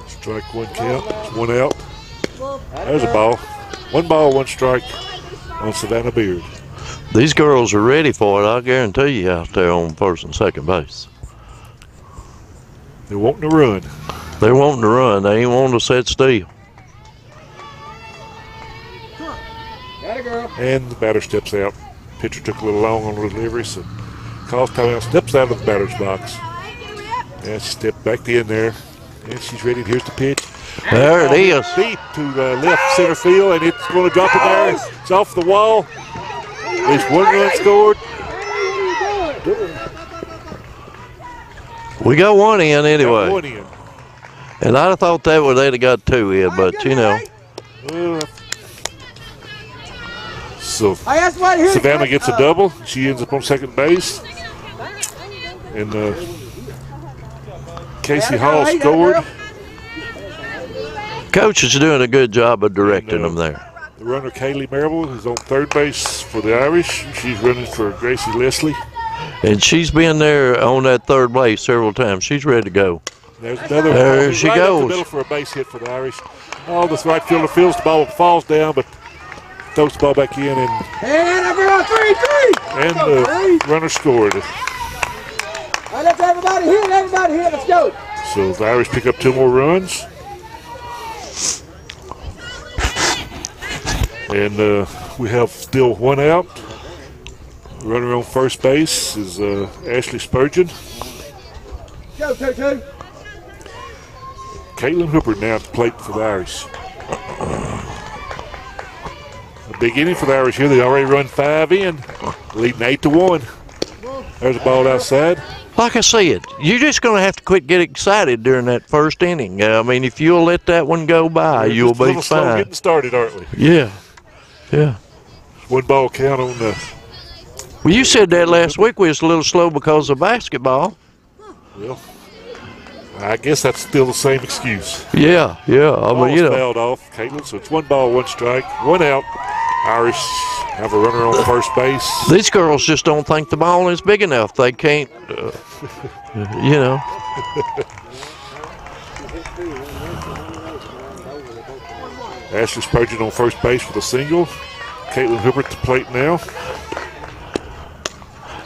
S1: Strike 1 count. It's 1 out. There's a ball. 1 ball, 1 strike on Savannah Beard.
S3: These girls are ready for it. I guarantee you out there on first and second base.
S1: They're wanting to run.
S3: They're wanting to run. They ain't wanting to sit still.
S4: Got it, girl.
S1: And the batter steps out. Pitcher took a little long on the delivery, so calls timeout, steps out of the batter's box. And she stepped back in there. And she's ready. Here's the pitch.
S3: There it is.
S1: Deep to left center field, and it's going to drop in there. It's off the wall. There's 1 run scored.
S3: We got 1 in anyway.
S1: Got 1 in.
S3: And I'd have thought that they'd have got 2 in, but you know.
S1: So
S4: Hey, that's right here.
S1: Savannah gets a double. She ends up on second base. And Casey Hall scored.
S3: Coach is doing a good job of directing them there.
S1: The runner Kaylee Marable is on third base for the Irish. She's running for Gracie Leslie.
S3: And she's been there on that third base several times. She's ready to go.
S1: There's another
S3: There
S1: ball
S3: she
S1: right up
S3: goes.
S1: the middle for a base hit for the Irish. Oh, this right fielder feels the ball, falls down, but throws the ball back in, and
S4: And girl, 3-3.
S1: the runner scored.
S4: Hey, let's everybody hit. Everybody hit. Let's go.
S1: So the Irish pick up 2 more runs. And we have still 1 out. The runner on first base is Ashley Spurgeon.
S4: Go, 2-2.
S1: Caitlin Hooper now at the plate for the Irish. A big inning for the Irish here. They already run 5 in, leading 8-1. There's a ball outside.
S3: Like I said, you're just going to have to quit getting excited during that first inning. I mean, if you'll let that one go by, you'll
S1: Just a
S3: be
S1: little slow
S3: fine.
S1: getting started, aren't we?
S3: Yeah, yeah.
S1: 1 ball count on the.
S3: Well, you said that last week we was a little slow because of basketball.
S1: Well, I guess that's still the same excuse.
S3: Yeah, yeah. I
S1: Ball's
S3: mean, you know.
S1: fouled off, Caitlin. So it's 1 ball, 1 strike, 1 out. Irish have a runner on first base.
S3: These girls just don't think the ball is big enough. They can't, you know.
S1: Ashley Spurgeon on first base with a single. Caitlin Hooper at the plate now.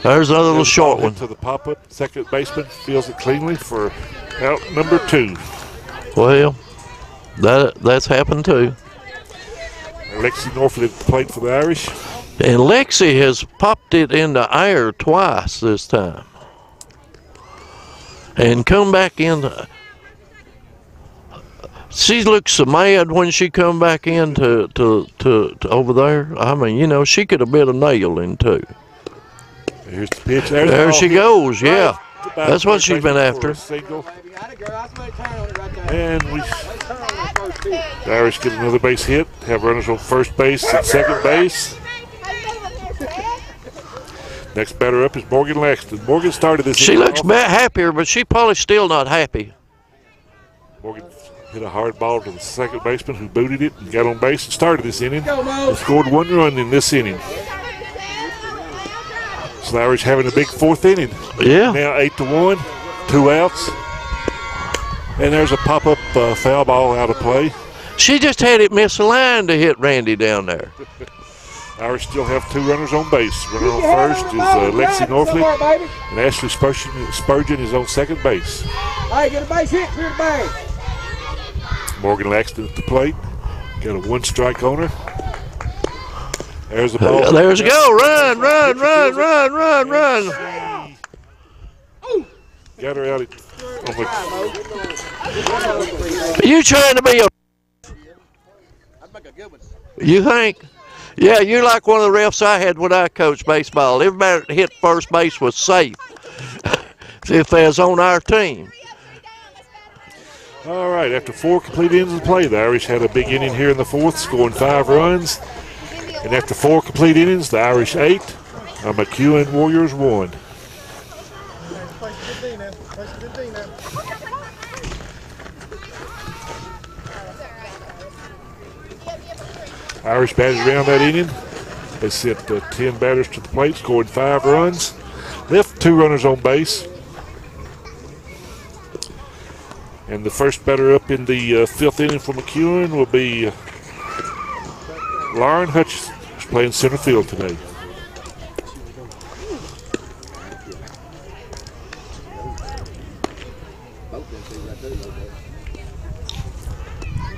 S3: There's another little short
S1: Hit
S3: one.
S1: to the pop-up. Second baseman fields it cleanly for out number 2.
S3: Well, that's happened too.
S1: Lexi Norfolk at the plate for the Irish.
S3: And Lexi has popped it in the air twice this time. And come back in She looks so mad when she come back in to over there. I mean, you know, she could have bit a nail in two.
S1: Here's the pitch. There's the
S3: There
S1: ball
S3: she
S1: hit
S3: goes,
S1: right
S3: yeah.
S1: about
S3: That's what
S1: third
S3: she's been
S1: baseman for
S3: after.
S1: a single.
S4: And
S1: And the Irish get another base hit. Have runners on first base and second base. Next batter up is Morgan Laxton. Morgan started this.
S3: She looks happier, but she probably still not happy.
S1: Morgan hit a hard ball to the second baseman who booted it and got on base and started this inning. And scored 1 run in this inning. So the Irish having a big fourth inning.
S3: Yeah.
S1: Now 8-1, 2 outs. And there's a pop-up foul ball out of play.
S3: She just had it misaligned to hit Randy down there.
S1: Irish still have 2 runners on base. Runner on first is Lexi Norfleet, and Ashley Spurgeon is on second base.
S4: Hey, get a base hit, clear the bag.
S1: Morgan Laxton at the plate. Got a 1 strike on her. There's the ball.
S3: There's a go. Run, run, run, run, run, run.
S1: Got her out.
S3: You trying to be a... You think? Yeah, you're like one of the refs I had when I coached baseball. Everybody that hit first base was safe if they was on our team.
S1: All right, after 4 complete innings of play, the Irish had a big inning here in the fourth, scoring 5 runs. And after 4 complete innings, the Irish 8, McEwen Warriors 1. Irish batted around that inning. They sent 10 batters to the plate, scored 5 runs. Left 2 runners on base. And the first batter up in the 5th inning for McEwen will be Lauren Hutchison, who's playing center field today.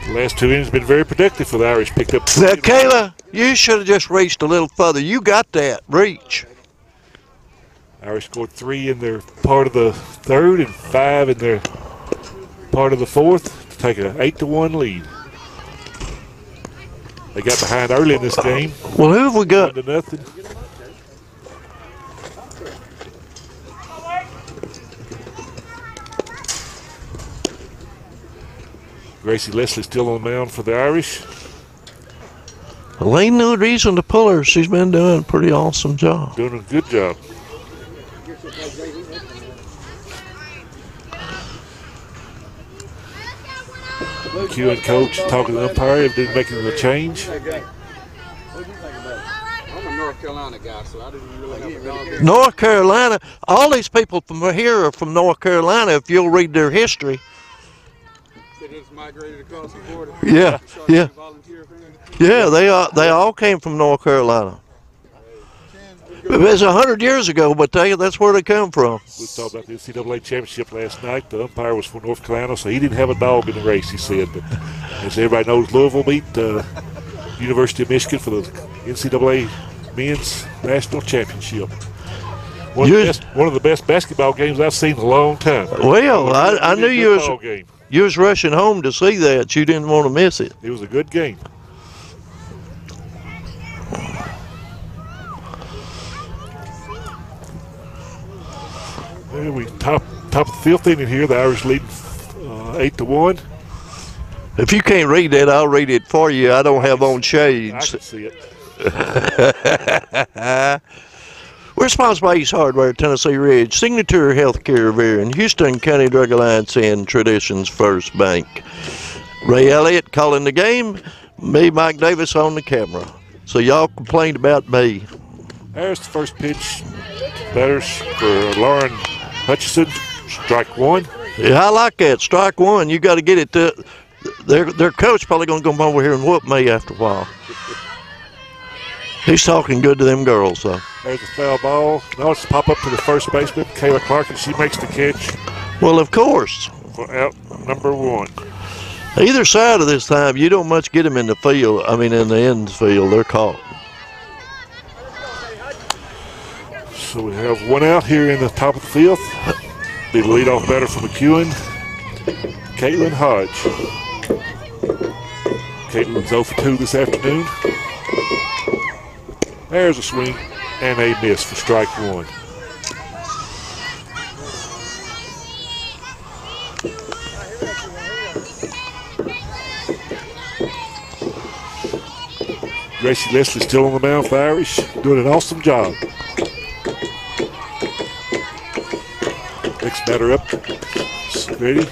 S1: The last 2 innings have been very productive for the Irish. Picked up.
S3: Now, Kayla, you should have just reached a little further. You got that. Reach.
S1: Irish scored 3 in their part of the 3rd and 5 in their part of the 4th to take an 8-1 lead. They got behind early in this game.
S3: Well, who have we got?
S1: 1-0. Gracie Leslie still on the mound for the Irish.
S3: Well, ain't no reason to pull her. She's been doing a pretty awesome job.
S1: Doing a good job. McEwen coach talking to the umpire, didn't make a change.
S5: I'm a North Carolina guy, so I didn't really have a dog.
S3: North Carolina, all these people from here are from North Carolina if you'll read their history.
S5: They just migrated across the border.
S3: Yeah, yeah.
S5: Volunteer fan.
S3: Yeah, they all came from North Carolina. It was 100 years ago, but that's where they come from.
S1: We talked about the NCAA championship last night. The umpire was from North Carolina, so he didn't have a dog in the race, he said. But as everybody knows, Louisville beat University of Michigan for the NCAA men's national championship. One of the best basketball games I've seen in a long time.
S3: Well, I knew you
S1: game.
S3: You was rushing home to see that. You didn't want to miss it.
S1: It was a good game. Well, we top of the 5th inning here. The Irish leading 8-1.
S3: If you can't read that, I'll read it for you. I don't have on shades.
S1: I can see it.
S3: We're sponsored by East Hardware, Tennessee Ridge, Signature Healthcare Veer, and Houston County Drug Alliance and Traditions First Bank. Ray Elliott calling the game. Me, Mike Davis, on the camera. So y'all complained about me.
S1: There's the first pitch. Batters for Lauren Hutchison. Strike 1.
S3: Yeah, I like that. Strike 1. You got to get it to their coach. Probably going to come over here and whoop me after a while. He's talking good to them girls, though.
S1: There's a foul ball. Now it's pop up to the first baseman, Kayla Clark, and she makes the catch.
S3: Well, of course.
S1: For out number 1.
S3: Either side of this time, you don't much get them in the field. I mean, in the infield, they're caught.
S1: So we have 1 out here in the top of the 5th. Be the leadoff batter for McEwen, Caitlin Hodge. Caitlin's 0 for 2 this afternoon. There's a swing and a miss for strike one. Gracie Leslie still on the mound for Irish, doing an awesome job. Next batter up, ready.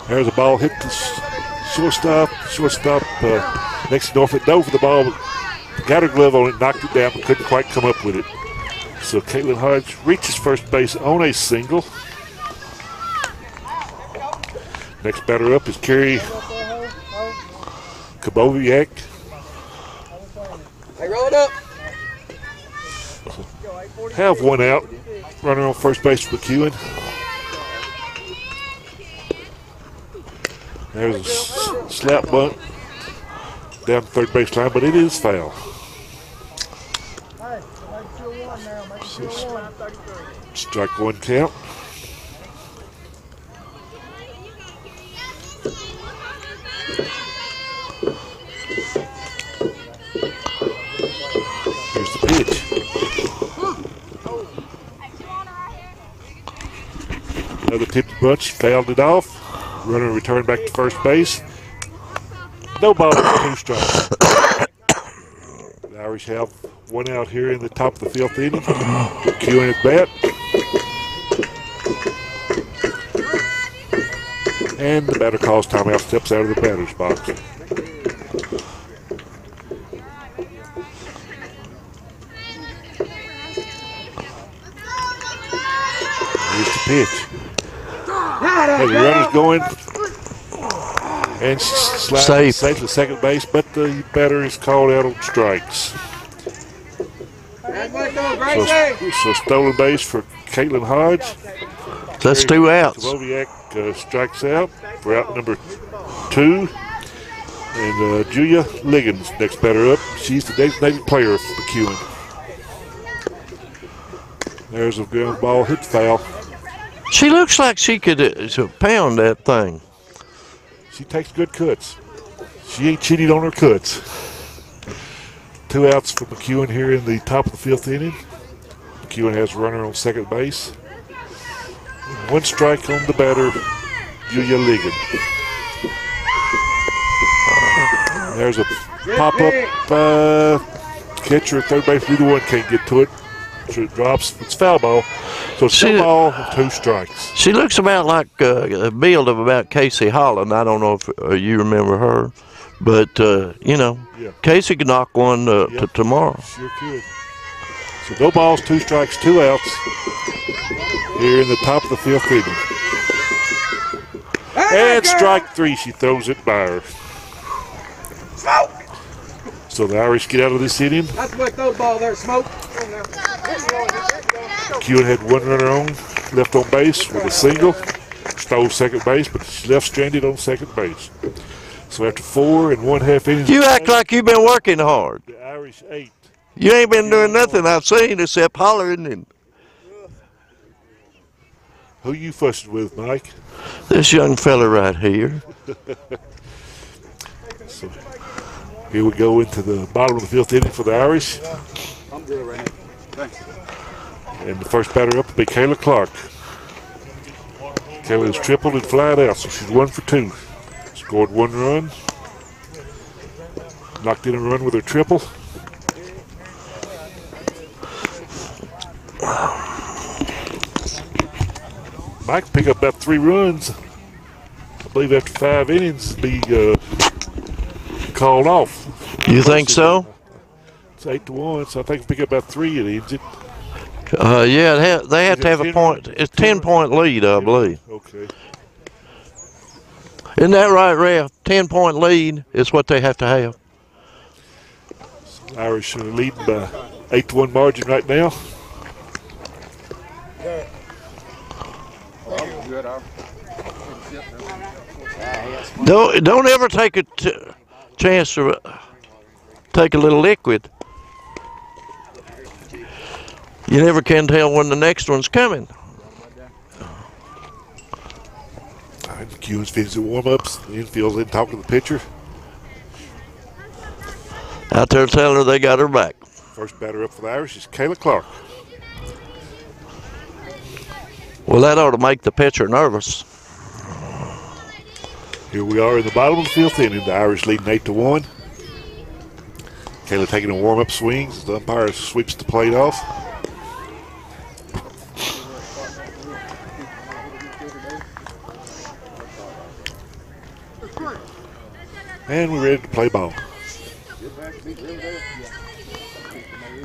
S1: There's a ball hit the shortstop. Next Norfolk dove for the ball, but got her glove on it, knocked it down, but couldn't quite come up with it. So Caitlin Hodge reaches first base on a single. Next batter up is Carrie Kaboviak.
S5: Hey, roll it up.
S1: Have one out. Runner on first base for McEwen. There's a slap bunt down the third base line, but it is foul. Strike one count. Here's the pitch. Another tipped bunt, she fouled it off. Runner returned back to first base. No ball, 2 strikes. The Irish have one out here in the top of the 5th inning. McEwen at bat. And the batter calls timeout, steps out of the batter's box. Here's the pitch. And the runner's going. And slides safe to second base, but the batter is called out on strikes. So stolen base for Caitlin Hodge.
S3: That's 2 outs.
S1: Kaboviak strikes out for out number 2. And Julia Liggins, next batter up. She's the designated player for McEwen. There's a ground ball hit foul.
S3: She looks like she could pound that thing.
S1: She takes good cuts. She ain't cheated on her cuts. 2 outs for McEwen here in the top of the 5th inning. McEwen has a runner on second base. 1 strike on the batter, Julia Liggins. There's a pop-up catcher at third base. Neither one can't get to it. So it drops. It's foul ball. So it's no ball and 2 strikes.
S3: She looks about like a build of about Casey Holland. I don't know if you remember her, but you know,
S1: Yeah.
S3: Casey could knock one tomorrow.
S1: Sure could. So no balls, 2 strikes, 2 outs here in the top of the 5th inning. And strike 3, she throws it by her. So the Irish get out of this inning.
S5: That's what throw the ball there, Smoke.
S1: McEwen had 1 runner on, left on base with a single. Stole second base, but she left stranded on second base. So after 4 1/2 innings.
S3: You act like you've been working hard.
S1: The Irish 8.
S3: You ain't been doing nothing I've seen except hollering. And
S1: Who you fussing with, Mike?
S3: this young fella right here.
S1: So here we go into the bottom of the 5th inning for the Irish.
S5: I'm good right now. Thanks.
S1: And the first batter up will be Kayla Clark. Kayla has tripled and flied out, so she's 1 for 2. Scored 1 run. Knocked in a run with her triple. Mike pick up about 3 runs. I believe after 5 innings, be called off.
S3: You think so?
S1: It's 8-1, so I think pick up about 3 innings.
S3: Yeah, they have to have a point. It's 10-point lead, I believe.
S1: Okay.
S3: Isn't that right, Ralph? 10-point lead is what they have to have.
S1: Irish are leading by 8-1 margin right now.
S3: Don't ever take a chance to take a little liquid. You never can tell when the next one's coming.
S1: McEwen's finished the warm-ups. The infield's in talking to the pitcher.
S3: Out there telling her they got her back.
S1: First batter up for the Irish is Kayla Clark.
S3: Well, that ought to make the pitcher nervous.
S1: Here we are in the bottom of the 5th inning. The Irish leading 8-1. Kayla taking a warm-up swing as the umpire sweeps the plate off. And we're ready to play ball.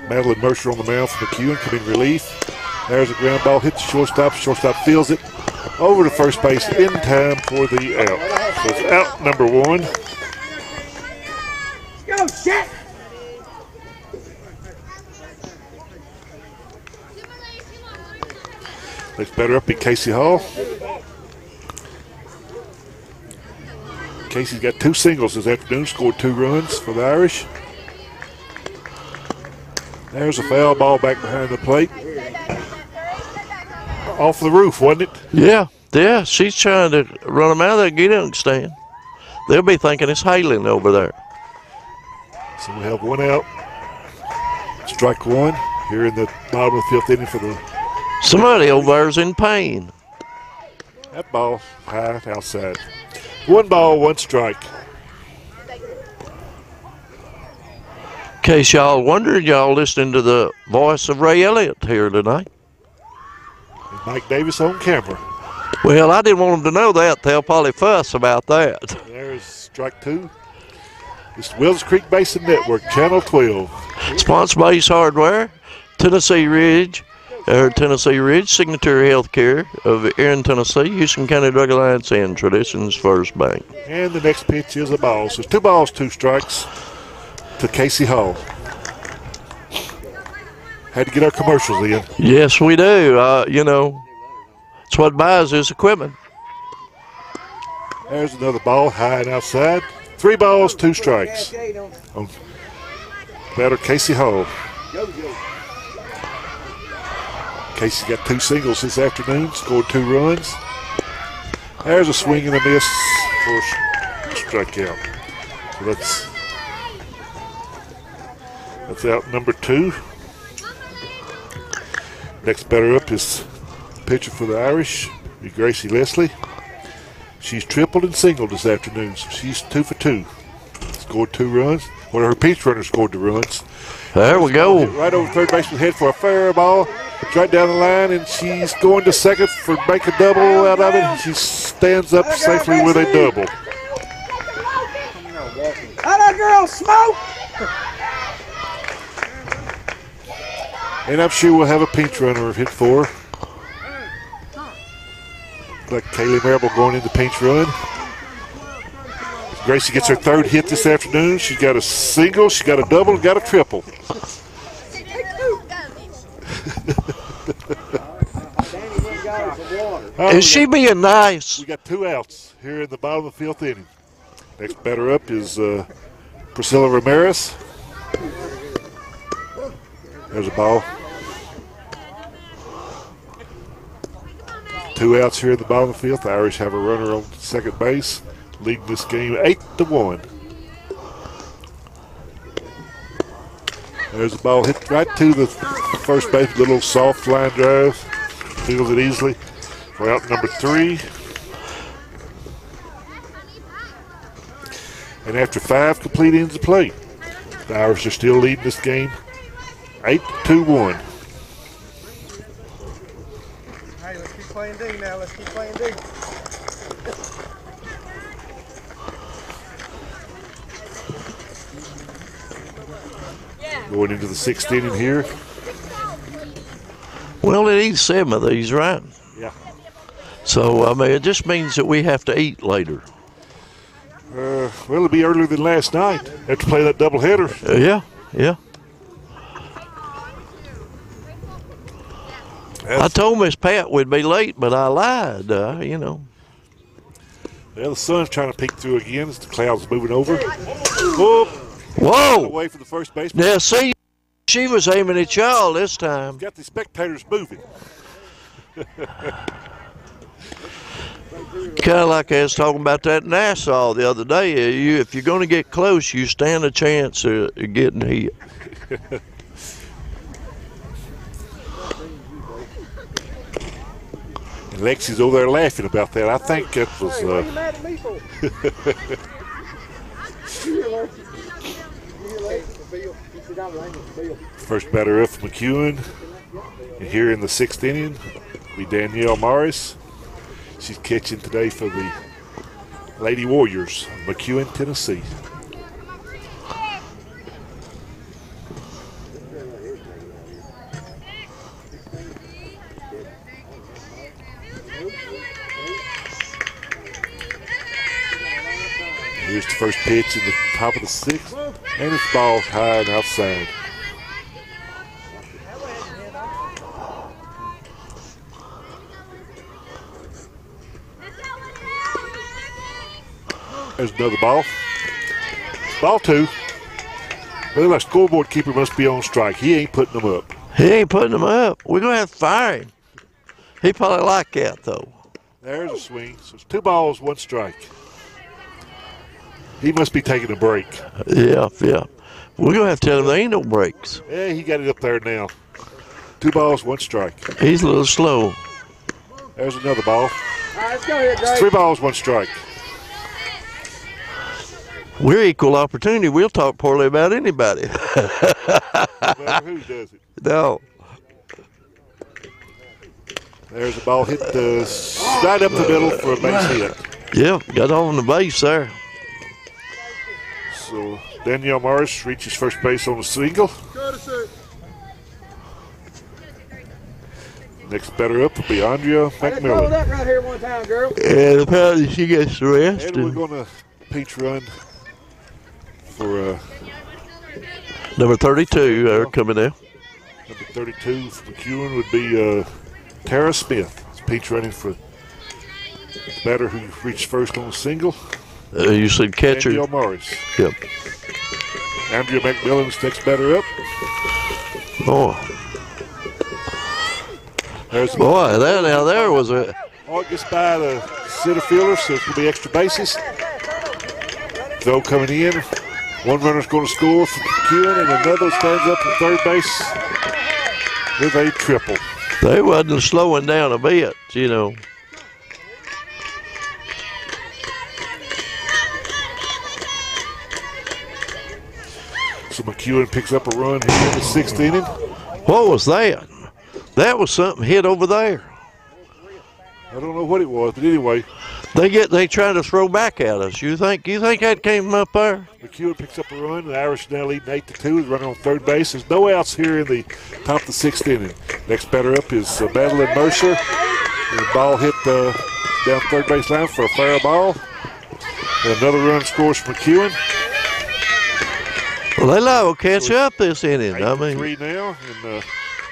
S1: Madeline Mercer on the mound for McEwen, coming relief. There's a ground ball, hits the shortstop. Shortstop fields it over to first base in time for the out. So it's out number 1.
S4: Go, shit!
S1: Next batter up be Casey Hall. Casey's got 2 singles this afternoon, scored 2 runs for the Irish. There's a foul ball back behind the plate. Off the roof, wasn't it?
S3: Yeah, she's trying to run them out of that get-out stand. They'll be thinking it's hailing over there.
S1: So we have 1 out. Strike 1 here in the bottom of the 5th inning for the...
S3: Somebody over there's in pain.
S1: That ball high outside. 1 ball, 1 strike.
S3: In case y'all wondered, y'all listening to the voice of Ray Elliott here tonight.
S1: And Mike Davis on camera.
S3: Well, I didn't want them to know that. They'll probably fuss about that.
S1: There's strike 2. It's Wills Creek Basin Network, Channel 12.
S3: Sponsored by Ace Hardware, Tennessee Ridge, Signature Healthcare of Erin, Tennessee, Houston County Drug Alliance, and Traditions First Bank.
S1: And the next pitch is a ball. So it's 2 balls, 2 strikes to Casey Hall. Had to get our commercials in.
S3: Yes, we do. You know, it's what buys this equipment.
S1: There's another ball, high and outside. 3 balls, 2 strikes. On batter Casey Hall. Casey's got 2 singles this afternoon, scored 2 runs. There's a swing and a miss for a strikeout. So that's out number 2. Next batter up is pitcher for the Irish, Gracie Leslie. She's tripled and singled this afternoon, so she's 2 for 2. Scored 2 runs. Well, her pinch runner scored the runs.
S3: There we go.
S1: Right over third baseman's head for a fair ball. It's right down the line, and she's going to second for make a double out of it. She stands up safely with a double.
S4: How that girl smoke?
S1: And I'm sure we'll have a pinch runner hit for her. Like Kaylee Marable going into pinch run. Gracie gets her 3rd hit this afternoon. She's got a single, she's got a double, and got a triple.
S3: Is she being nice?
S1: We got 2 outs here in the bottom of the 5th inning. Next batter up is Priscilla Ramirez. There's a ball. 2 outs here in the bottom of the 5th. The Irish have a runner on second base, leading this game 8-1. There's a ball hit right to the first base, little soft line drive. Fields it easily. We're out number 3. And after 5 complete innings of play, the Irish are still leading this game 8-1.
S4: Hey, let's keep playing D now. Let's keep playing D.
S1: Going into the 6th inning here.
S3: Well, it eats 7 of these, right?
S1: Yeah.
S3: So, I mean, it just means that we have to eat later.
S1: Well, it'll be earlier than last night. Have to play that doubleheader.
S3: Yeah. I told Miss Pat we'd be late, but I lied, you know.
S1: Well, the sun's trying to peek through again as the clouds moving over. Whoop.
S3: Whoa!
S1: Away from the first baseman.
S3: Now, see, she was aiming at y'all this time.
S1: Got the spectators moving.
S3: Kind of like I was talking about that in Nassau the other day. If you're going to get close, you stand a chance of getting hit.
S1: And Lexi's over there laughing about that. I think that was.
S4: Hey, what are you mad at me for?
S1: First batter up for McEwen. And here in the 6th inning will be Danielle Morris. She's catching today for the Lady Warriors, McEwen, Tennessee. Here's the first pitch in the top of the 6th, and it's ball high and outside. There's another ball. Ball 2. Well, our scoreboard keeper must be on strike. He ain't putting them up.
S3: He ain't putting them up. We're going to have to fire him. He probably like that, though.
S1: There's a swing. So it's 2 balls, 1 strike. He must be taking a break.
S3: Yeah. We're going to have to tell him there ain't no breaks.
S1: Yeah, he got it up there now. 2 balls, 1 strike.
S3: He's a little slow.
S1: There's another ball.
S4: All right, let's go here, Dave.
S1: 3 balls, 1 strike.
S3: We're equal opportunity. We'll talk poorly about anybody.
S1: No matter who does it.
S3: No.
S1: There's a ball hit right up the middle for a base hit.
S3: Yeah, got on the base there.
S1: So Danielle Morris reaches first base on a single. Next batter up will be Andrea
S4: Let's roll
S1: McMillan.
S4: that right here one time, girl.
S3: And apparently she gets the rest.
S1: And we're going to pinch run for
S3: Number 32 are coming out.
S1: number 32 for McEwen would be Tara Smith. It's pinch running for the batter who reached first on a single.
S3: You said catcher.
S1: Danielle Morris.
S3: Yep.
S1: Andrea McMillan's next batter up.
S3: Oh,
S1: There's
S3: boy, there was a.
S1: Oh, it gets by the center fielder, so it's going to be extra bases. Throw coming in. One runner's going to score for McEwen, and another stands up at third base with a triple.
S3: They wasn't slowing down a bit, you know.
S1: So McEwen picks up a run here in the 6th inning.
S3: What was that? That was something hit over there.
S1: I don't know what it was, but anyway,
S3: They try to throw back at us. You think that came up there?
S1: McEwen picks up a run. The Irish now leading 8-2. He's running on third base. There's no outs here in the top of the 6th inning. Next batter up is Madeline Mercer. And the ball hit down third base line for a foul ball. And another run scores for McEwen.
S3: Well, they liable to catch up this inning. I mean,
S1: 8-3 now, and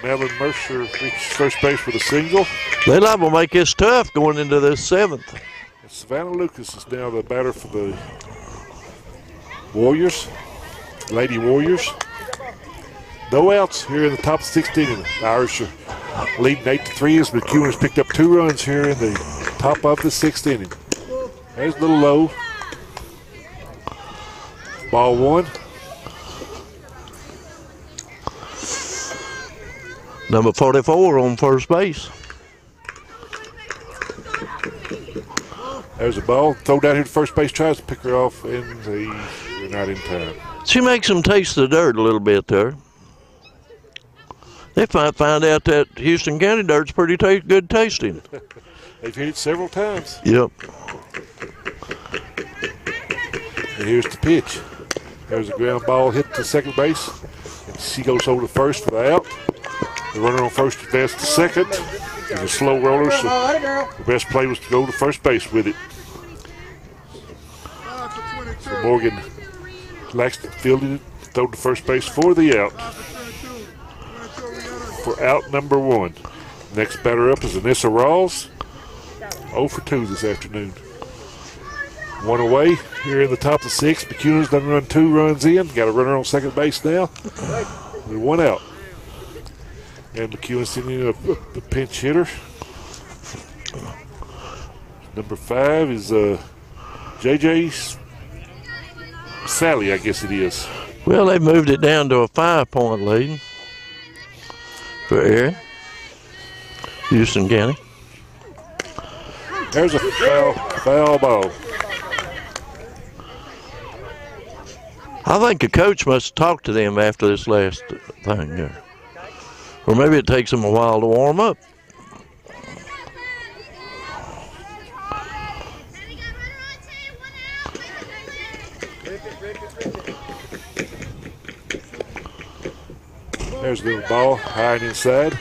S1: Madeline Mercer reaches first base with a single.
S3: they liable to make this tough going into this 7th.
S1: And Savannah Lucas is now the batter for the Warriors, Lady Warriors. No outs here in the top of the 6th inning. The Irish are leading 8-3 as McEwen has picked up 2 runs here in the top of the 6th inning. There's a little low. Ball 1.
S3: Number 44 on first base.
S1: There's a ball. Throw down here to first base. Tries to pick her off, and they're not in time.
S3: She makes them taste the dirt a little bit there. They might find out that Houston County dirt's pretty good tasting.
S1: They've hit it several times.
S3: Yep.
S1: And here's the pitch. There's a ground ball hit to second base. And she goes over to first for the out. The runner on first advances to second. It's a slow roller, so the best play was to go to first base with it. So Morgan Laxton fielded it, throw to first base for the out. For out number 1. Next batter up is Anissa Rawls. 0 for 2 this afternoon. 1 away here in the top of the 6th. McEwen's done run 2 runs in. Got a runner on second base now. With 1 out. And McEwen's sending a pinch hitter. Number 5 is J.J. Sally, I guess it is.
S3: Well, they moved it down to a 5-point lead for Aaron, Houston County.
S1: There's a foul ball.
S3: I think the coach must talk to them after this last thing here. Or maybe it takes them a while to warm up.
S1: There's a little ball high and inside.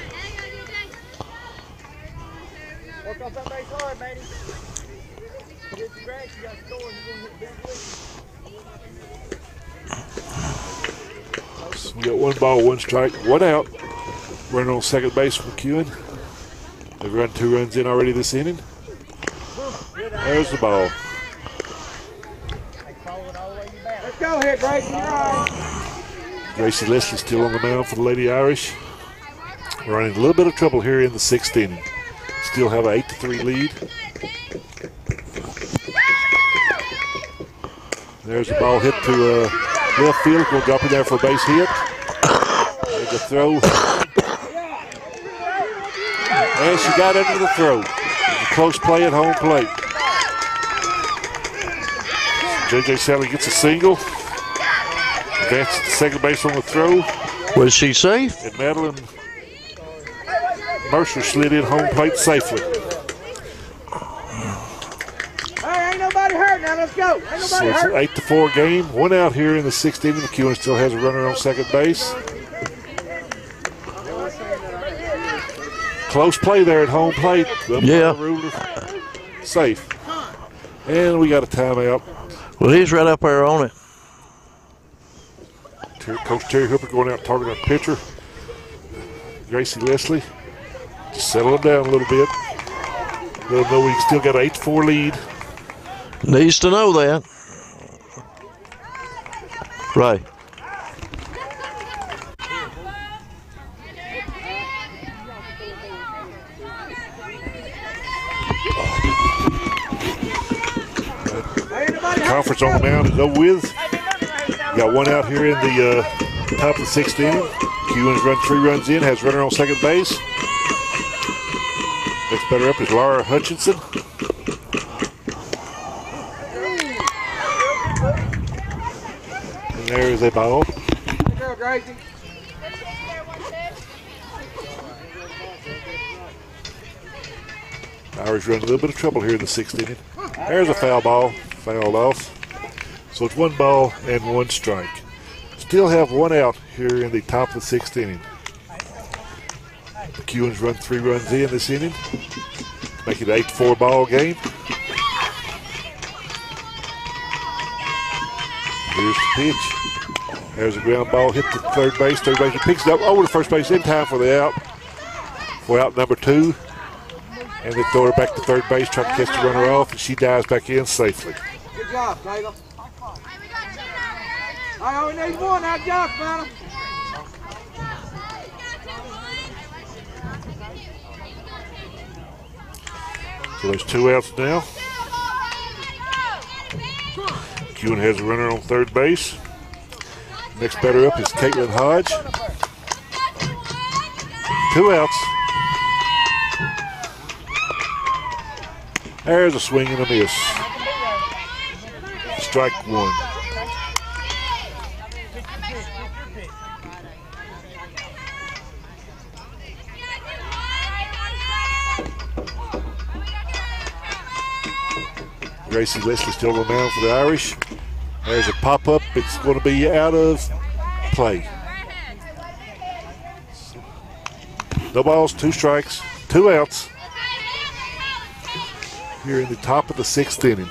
S4: Work off that base hard, matey. Get the grass, you got to score, and you're going to hit big lead.
S1: So we got 1 ball, 1 strike, 1 out. Running on second base for McEwen. They've run 2 runs in already this inning. There's the ball.
S4: Let's go here, Grayson. You're all right.
S1: Gracie Leslie still on the mound for the Lady Irish. Running a little bit of trouble here in the 6th inning. Still have an 8-3 lead. There's the ball hit to left field. Going to drop it there for a base hit. There's a throw. And she got under the throw. A close play at home plate. J.J. Sally gets a single. Advances to second base on the throw.
S3: Was she safe?
S1: And Madeline Mercer slid in home plate safely.
S4: Hey, ain't nobody hurt now. Let's go. Ain't nobody
S1: So it's an
S4: hurt.
S1: 8-4 game. 1 out here in the 6th inning. McEwen still has a runner on second base. Close play there at home plate.
S3: Yeah.
S1: Ruler safe. And we got a timeout.
S3: Well, he's right up there on it.
S1: Coach Terry Hooper going out targeting our pitcher, Gracie Leslie. Just settle him down a little bit. Let him know we still got an 8-4 lead.
S3: Needs to know that. Right.
S1: The conference on the mound is over with. We got 1 out here in the top of the 6th inning. McEwen's run 3 runs in, has runner on second base. Next batter up is Laura Hutchinson. And there is a ball.
S4: Good girl, Grayson.
S1: Irish run a little bit of trouble here in the 6th inning. There's a foul ball, fouled off. So it's 1 ball and 1 strike. Still have 1 out here in the top of the 6th inning. McEwen's run 3 runs in this inning. Make it an 8-4 ball game. Here's the pitch. There's a ground ball hit to third base. Third baseman picks it up over to first base in time for the out. For out number 2. And they throw her back to third base, try to catch the runner off, and she dives back in safely.
S4: Good job, Taylor. I only need 1 out, Josh, man.
S1: So there's 2 outs now. McEwen has a runner on third base. Next batter up is Caitlin Hodge. 2 outs. There's a swing and a miss. Strike 1. Gracie Leslie still on the mound for the Irish. There's a pop-up. It's going to be out of play. No balls, 2 strikes, 2 outs. Here in the top of the 6th inning.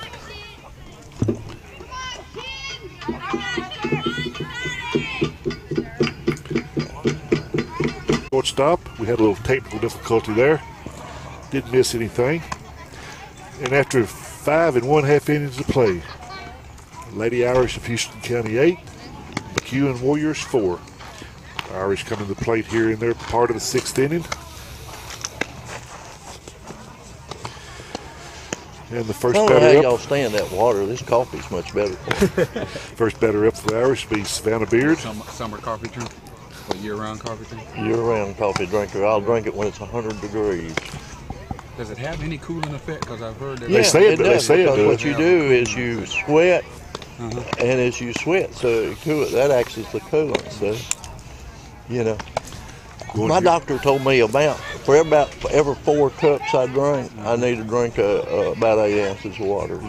S1: Shortstop, we had a little technical difficulty there. Didn't miss anything. And after 5 1/2 innings of play, Lady Irish of Houston County 8, McEwen Warriors 4. Irish coming to the plate here in their part of the 6th inning. And the
S3: I
S1: first
S3: don't know how
S1: batter
S3: y'all
S1: up,
S3: stand that water. This coffee's much better.
S1: first batter up for the Irish will be Savannah Beard.
S5: Summer coffee drink, or year-round coffee drink.
S3: Year-round coffee drinker. I'll drink it when it's 100 degrees.
S5: Does it have any cooling effect? Because I've heard that.
S1: They say it,
S3: does,
S1: they say it
S3: because
S1: does.
S3: what you do is you sweat, and as you sweat, so that acts as the coolant. So, you know. My doctor told me for every 4 cups I drink, I need to drink about 8 ounces of water.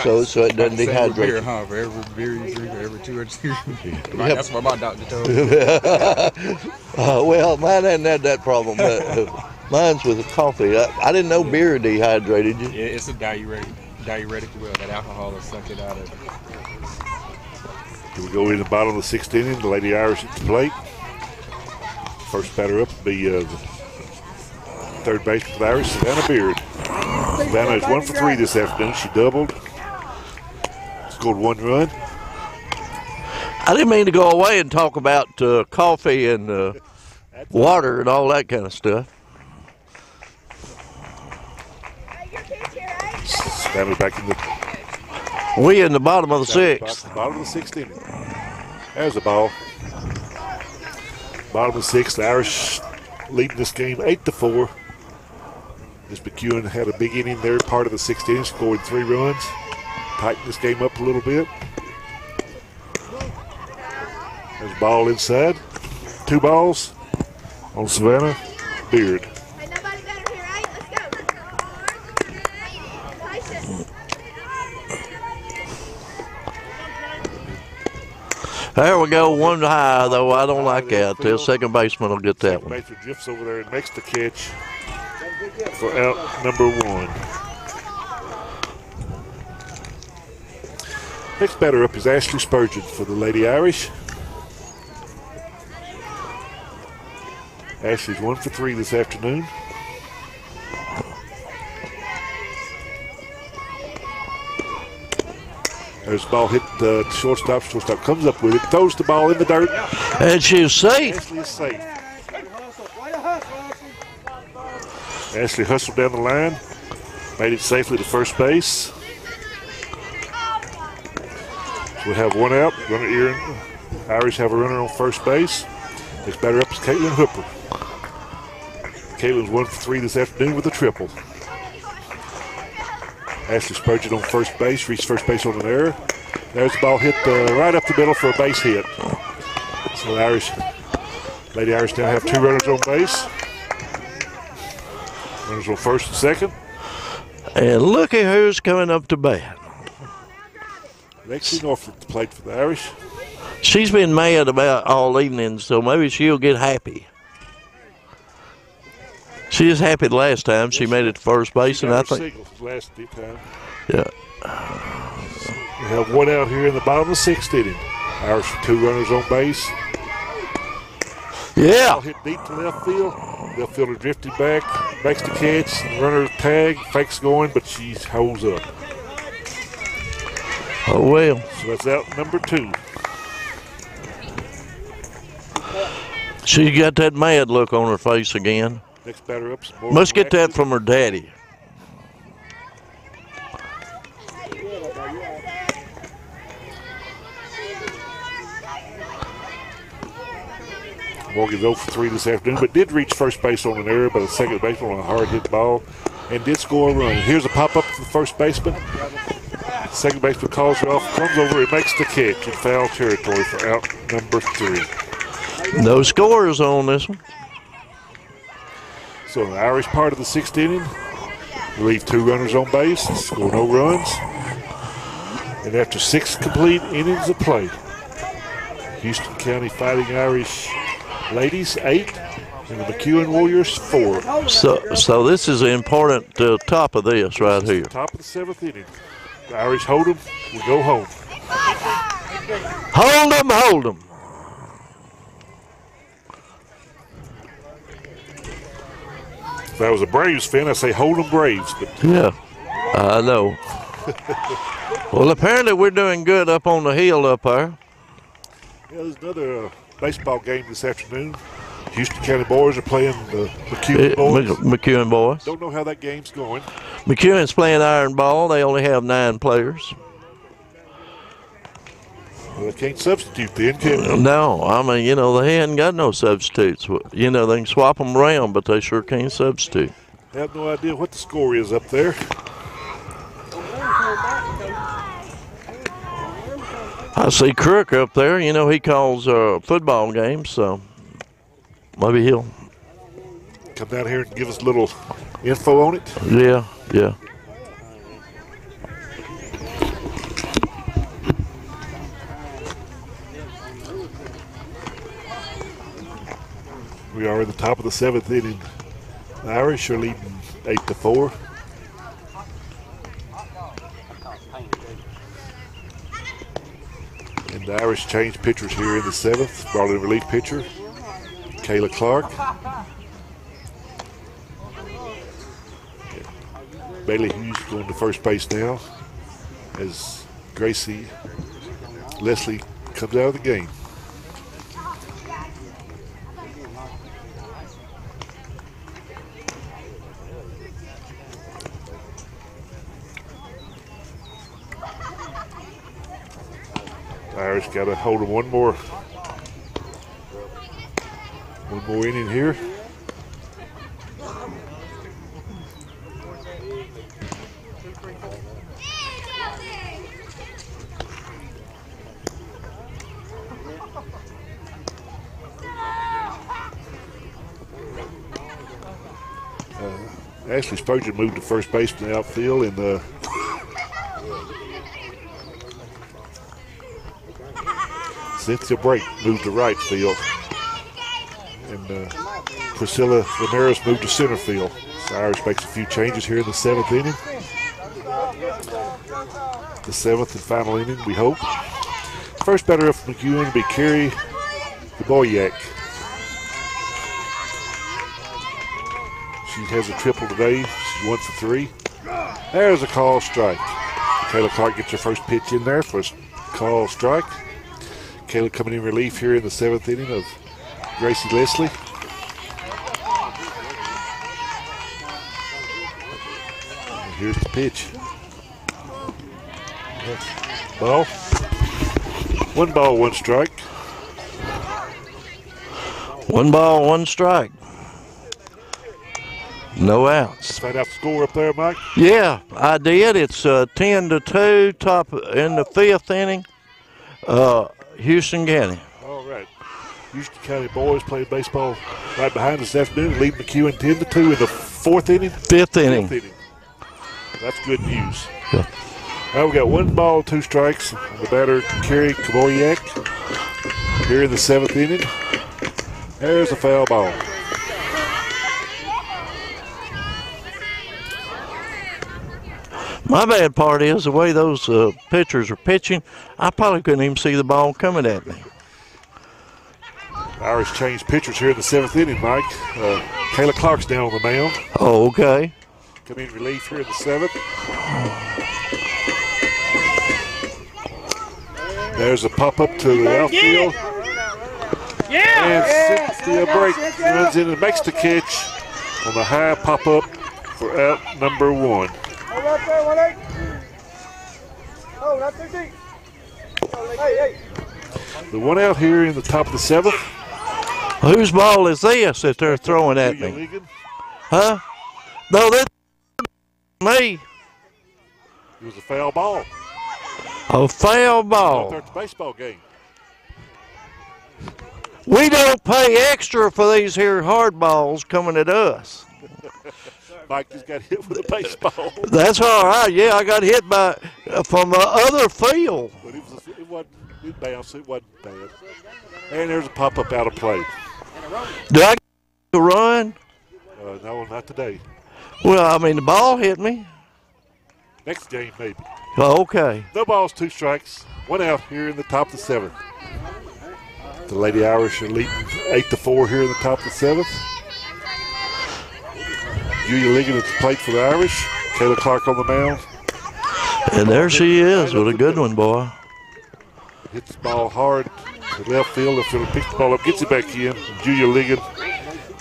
S3: So it doesn't dehydrate
S5: beer,
S3: you.
S5: huh? For every beer you drink, or every 2 or 2.
S3: Yep.
S5: That's what my doctor told me.
S3: Well, mine hadn't had that problem. But, mine's with the coffee. I didn't know beer dehydrated you.
S5: Yeah, it's a diuretic. Well, that alcohol will suck it out of it.
S1: Here we go in the bottom of the 6th inning. The Lady Irish at the plate. First batter up will be third baseman for the Irish, Savannah Beard. Savannah is 1 for 3 this afternoon. She doubled. Scored 1 run.
S3: I didn't mean to go away and talk about coffee and water and all that kind of stuff.
S1: Savannah back in the
S3: We in the bottom of the 6th.
S1: bottom of the 6th inning. There's a ball. Bottom of the 6th. The Irish leading this game 8-4. This McEwen had a big inning there, part of the 6th inning, scored 3 runs. Tightened this game up a little bit. There's a ball inside. 2 balls on Savannah Beard.
S2: Hey, nobody better here, right? Let's go.
S3: There we go, 1 high, though. I don't like that. The second baseman will get that
S1: Second
S3: one.
S1: baseman drifts over there and makes the catch for out number 1. Next batter up is Ashley Spurgeon for the Lady Irish. Ashley's 1 for 3 this afternoon. There's the ball hit the shortstop. Shortstop comes up with it, throws the ball in the dirt.
S3: And she's safe.
S1: Ashley is safe. Ashley hustled down the line, made it safely to first base. So we have 1 out. Runner here. Irish have a runner on first base. Next batter up is Caitlin Hooper. Caitlin's 1 for 3 this afternoon with a triple. Ashley Spurgeon on first base, reached first base on an error. There's the ball hit right up the middle for a base hit. So Lady Irish now have 2 runners on base. Runners on first and second.
S3: And look at who's coming up to bat.
S1: Lexi Norfolk played for the Irish.
S3: She's been mad about all evening, so maybe she'll get happy. She was happy the last time. She made it to first base, and I think.
S1: Last time.
S3: Yeah.
S1: We have 1 out here in the bottom of the 6th inning. Irish with 2 runners on base.
S3: Yeah.
S1: Ball hit deep to left field. Left fielder drifted back, makes the catch. Runner tag, fakes going, but she holds up.
S3: Oh, well.
S1: So that's out number 2.
S3: She got that mad look on her face again.
S1: Next batter up.
S3: Must get that from her daddy.
S1: Morgan's 0 for 3 this afternoon, but did reach first base on an error by the second baseman on a hard hit ball and did score a run. Here's a pop up to the first baseman. Second baseman calls her off, comes over and makes the catch in foul territory for out number 3.
S3: No scores on this one.
S1: So the Irish part of the 6th inning, leave 2 runners on base, score no runs. And after 6 complete innings of play, Houston County Fighting Irish ladies 8 and the McEwen Warriors 4.
S3: So this is the important top of this right here.
S1: Top of the 7th inning. The Irish hold them, we go home.
S3: Hold them, hold them.
S1: If I was a Braves fan, I'd say hold them Braves. But
S3: Yeah, I know. Well, apparently we're doing good up on the hill up there.
S1: yeah, there's another baseball game this afternoon. Houston County boys are playing the McEwen boys.
S3: McEwen boys.
S1: Don't know how that game's going.
S3: McEwen's playing iron ball. They only have 9 players.
S1: Well, they can't substitute then, can they?
S3: No, I mean, you know, they hadn't got no substitutes. You know, they can swap them around, but they sure can't substitute.
S1: I have no idea what the score is up there.
S3: I see Crook up there. You know, he calls football games, so maybe he'll
S1: come down here and give us a little info on it.
S3: Yeah, yeah.
S1: We are at the top of the 7th inning. The Irish are leading 8-4. And the Irish changed pitchers here in the 7th. Brought in a relief pitcher, Kayla Clark. Bailey Hughes going to first base now as Gracie Leslie comes out of the game. Irish got to hold him one more inning here. Ashley Spurgeon moved to first base from the outfield, and Cynthia Brake moved to right field, and Priscilla Ramirez moved to center field. So Irish makes a few changes here in the 7th inning. The 7th and final inning, we hope. First batter up from McEwen will be Carrie Gaboyak. She has a triple today. She's 1 for 3. There's a call strike. Kayla Clark gets her first pitch in there for a call strike. Kayla coming in relief here in the 7th inning of Gracie Leslie. And here's the pitch. Ball. 1 ball, 1 strike.
S3: 1 ball, 1 strike. No outs.
S1: Find out the score up there, Mike?
S3: Yeah, I did. It's 10-2, top in the 5th inning. Houston County.
S1: All right. Houston County boys playing baseball right behind us this afternoon. Lead McEwen 10-2 in the 4th inning.
S3: 5th inning.
S1: 5th inning. That's good news.
S3: Yeah.
S1: All right, we got 1 ball, 2 strikes. The batter, Carrie Kaboyak, here in the 7th inning. There's a foul ball.
S3: My bad part is the way those pitchers are pitching, I probably couldn't even see the ball coming at me.
S1: Irish changed pitchers here in the 7th inning, Mike. Kayla Clark's down on the mound.
S3: Oh, okay.
S1: Come in relief here in the 7th. There's a pop-up to the outfield. And Cynthia Brake runs in and makes the catch on the high pop-up for out number 1.
S4: Oh, right there, 1-8. Oh, not too deep. Hey.
S1: The 1 out here in the top of the 7th.
S3: Whose ball is this that they're throwing at me? Huh? No, that's me.
S1: It was a foul ball.
S3: A foul
S1: Out
S3: ball.
S1: there at the baseball game.
S3: We don't pay extra for these here hard balls coming at us.
S1: Mike just got hit with a baseball.
S3: That's all right. Yeah, I got hit by from the other field.
S1: But it bounced. It wasn't bad. And there's a pop-up out of play.
S3: Do I get to run?
S1: No, not today.
S3: Well, I mean, the ball hit me.
S1: Next game, maybe.
S3: Oh, okay.
S1: No balls, 2 strikes. 1 out here in the top of the 7th. The Lady Irish are leading 8-4 here in the top of the 7th. Julia Ligon at the plate for the Irish. Kayla Clark on the mound.
S3: And there she is with a good one, boy.
S1: Hit the ball hard to left field. Left fielder picks the ball up, gets it back in. Julia Ligon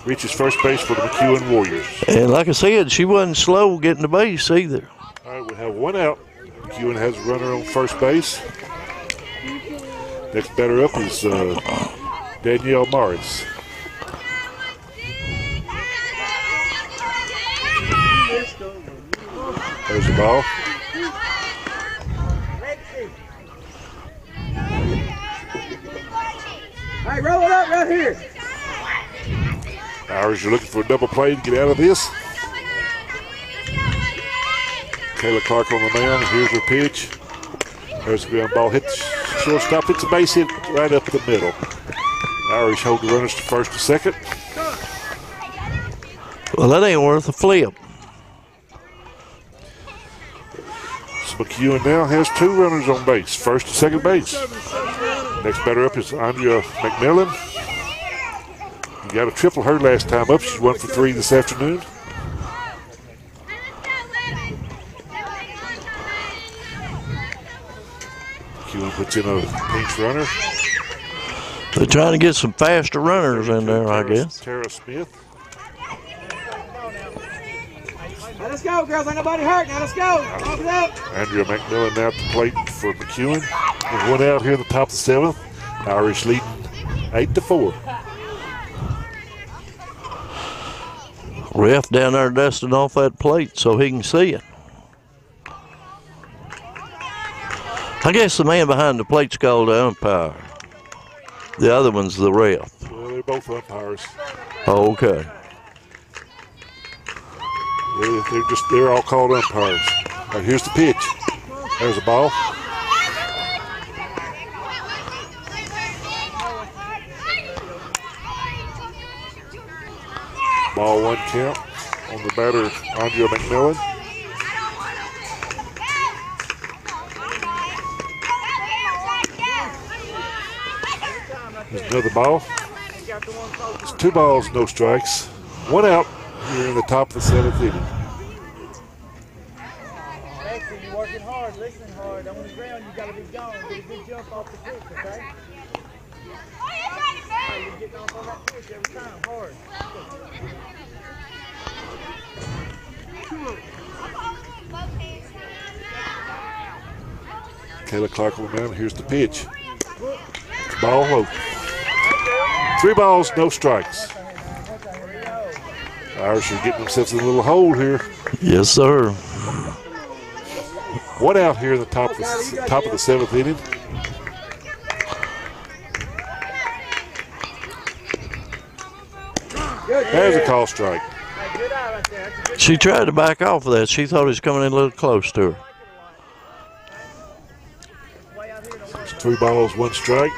S1: reaches first base for the McEwen Warriors.
S3: And like I said, she wasn't slow getting the base either.
S1: All right, we have one out. McEwen has a runner on first base. Next batter up is Danielle Morris. There's the ball.
S4: Hey, roll it up right here.
S1: Irish are looking for a double play to get out of this. Kayla Clark on the mound. Here's her pitch. There's the ground ball. Hits shortstop. Hits a base hit right up the middle. Irish hold the runners to first and second.
S3: Well, that ain't worth a flip.
S1: So McEwen now has two runners on base, first and second base. Next batter up is Andrea McMillan. You got a triple her last time up. She's 1 for 3 this afternoon. McEwen puts in a pinch runner.
S3: They're trying to get some faster runners in there, I guess.
S1: Tara Smith.
S4: Now let's go, girls. Ain't nobody hurt. Now let's go. Walk it up.
S1: Andrea McMillan now at the plate for McEwen. With one out here in the top of the seventh. Irish leading 8-4.
S3: Ref down there dusting off that plate so he can see it. I guess the man behind the plate's called the umpire. The other one's the ref.
S1: Well, they're both umpires.
S3: Oh, okay.
S1: They're all called umpires. All right, here's the pitch. There's a ball. Ball one count on the batter, Andrea McMillan. There's another ball. It's 2 balls, no strikes. One out here in the top of the seventh inning.
S4: Maxie, you're working hard, listening hard. On the ground, you got to be gone. Get a good jump off the pitch, okay? Hey, you're getting off on that pitch every time, hard.
S1: Kayla Clark on the mound. Here's the pitch. Ball low. 3 balls, no strikes. Irish are getting themselves in a little hole here.
S3: Yes, sir.
S1: One out here in the top of the seventh inning. There's a call strike.
S3: She tried to back off of that. She thought he was coming in a little close to her.
S1: It's 3 balls, 1 strike.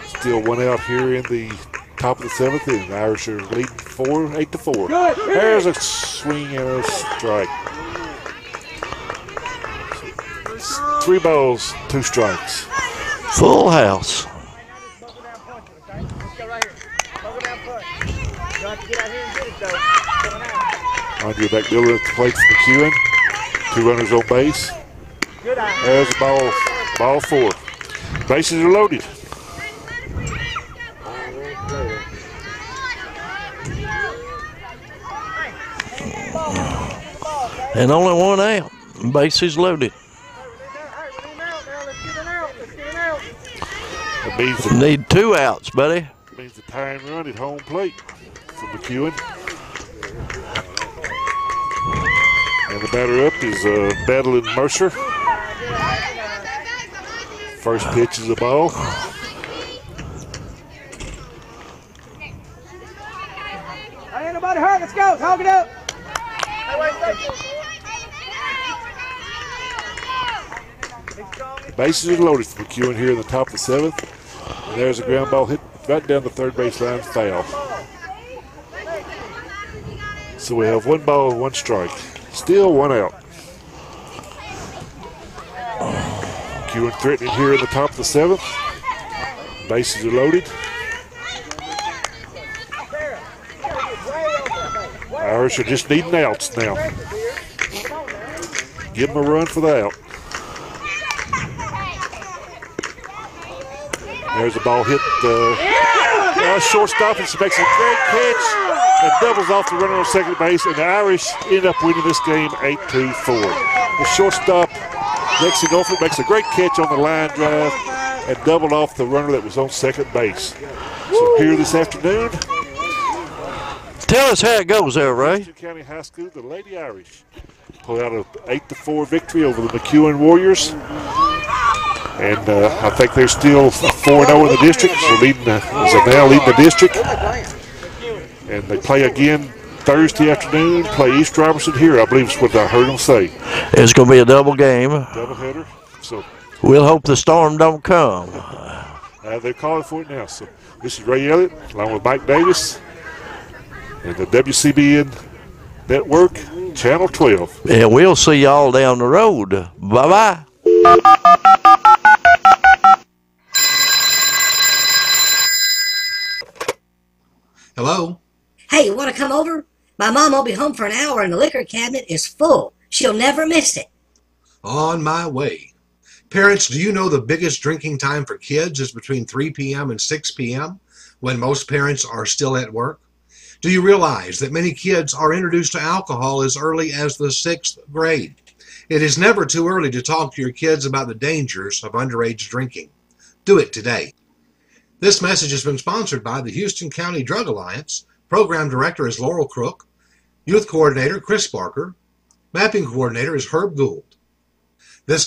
S1: Still one out here in the top of the seventh inning. The Irish are leading 8-4. There's a swing and a strike. 3 balls, 2 strikes.
S3: Full house.
S1: Andrea McMillan at the plate for McEwen. 2 runners on base. There's a ball. Ball 4. Bases are loaded.
S3: And only 1 out. Bases loaded.
S1: That means
S3: You need 2 outs, buddy.
S1: the tying run at home plate for McEwen. And the batter up is Madeline Mercer. First pitch is a ball.
S4: Ain't nobody hurt. Let's go. Talk it up.
S1: The bases are loaded for McEwen here in the top of the seventh. And there's a ground ball hit right down the third baseline, foul. So we have 1 ball, 1 strike. Still 1 out. McEwen threatening here in the top of the seventh. Bases are loaded. Irish are just needing outs now. Give them a run for the out. There's the ball hit shortstop, and she makes a great catch and doubles off the runner on second base, and the Irish end up winning this game 8-4. The shortstop, Lexi Norfolk, makes a great catch on the line drive and doubled off the runner that was on second base. So here this afternoon,
S3: tell us how it goes there, Ray.
S1: Houston County High School, the Lady Irish pulled out an 8-4 victory over the McEwen Warriors. And I think they're still 4-0 in the district, so now leading the district. And they play again Thursday afternoon, play East Robertson here, I believe is what I heard them say.
S3: It's going to be a double game.
S1: Doubleheader. So
S3: we'll hope the storm don't come.
S1: They're calling for it now. So this is Ray Elliott along with Mike Davis and the WCBN Network, Channel 12.
S3: And we'll see y'all down the road. Bye-bye.
S6: Hello?
S7: Hey, you want to come over? My mom won't be home for an hour and the liquor cabinet is full. She'll never miss it.
S6: On my way. Parents, do you know the biggest drinking time for kids is between 3 p.m. and 6 p.m. when most parents are still at work? Do you realize that many kids are introduced to alcohol as early as the 6th grade? It is never too early to talk to your kids about the dangers of underage drinking. Do it today. This message has been sponsored by the Houston County Drug Alliance. Program Director is Laurel Crook. Youth Coordinator Chris Barker. Mapping Coordinator is Herb Gould. This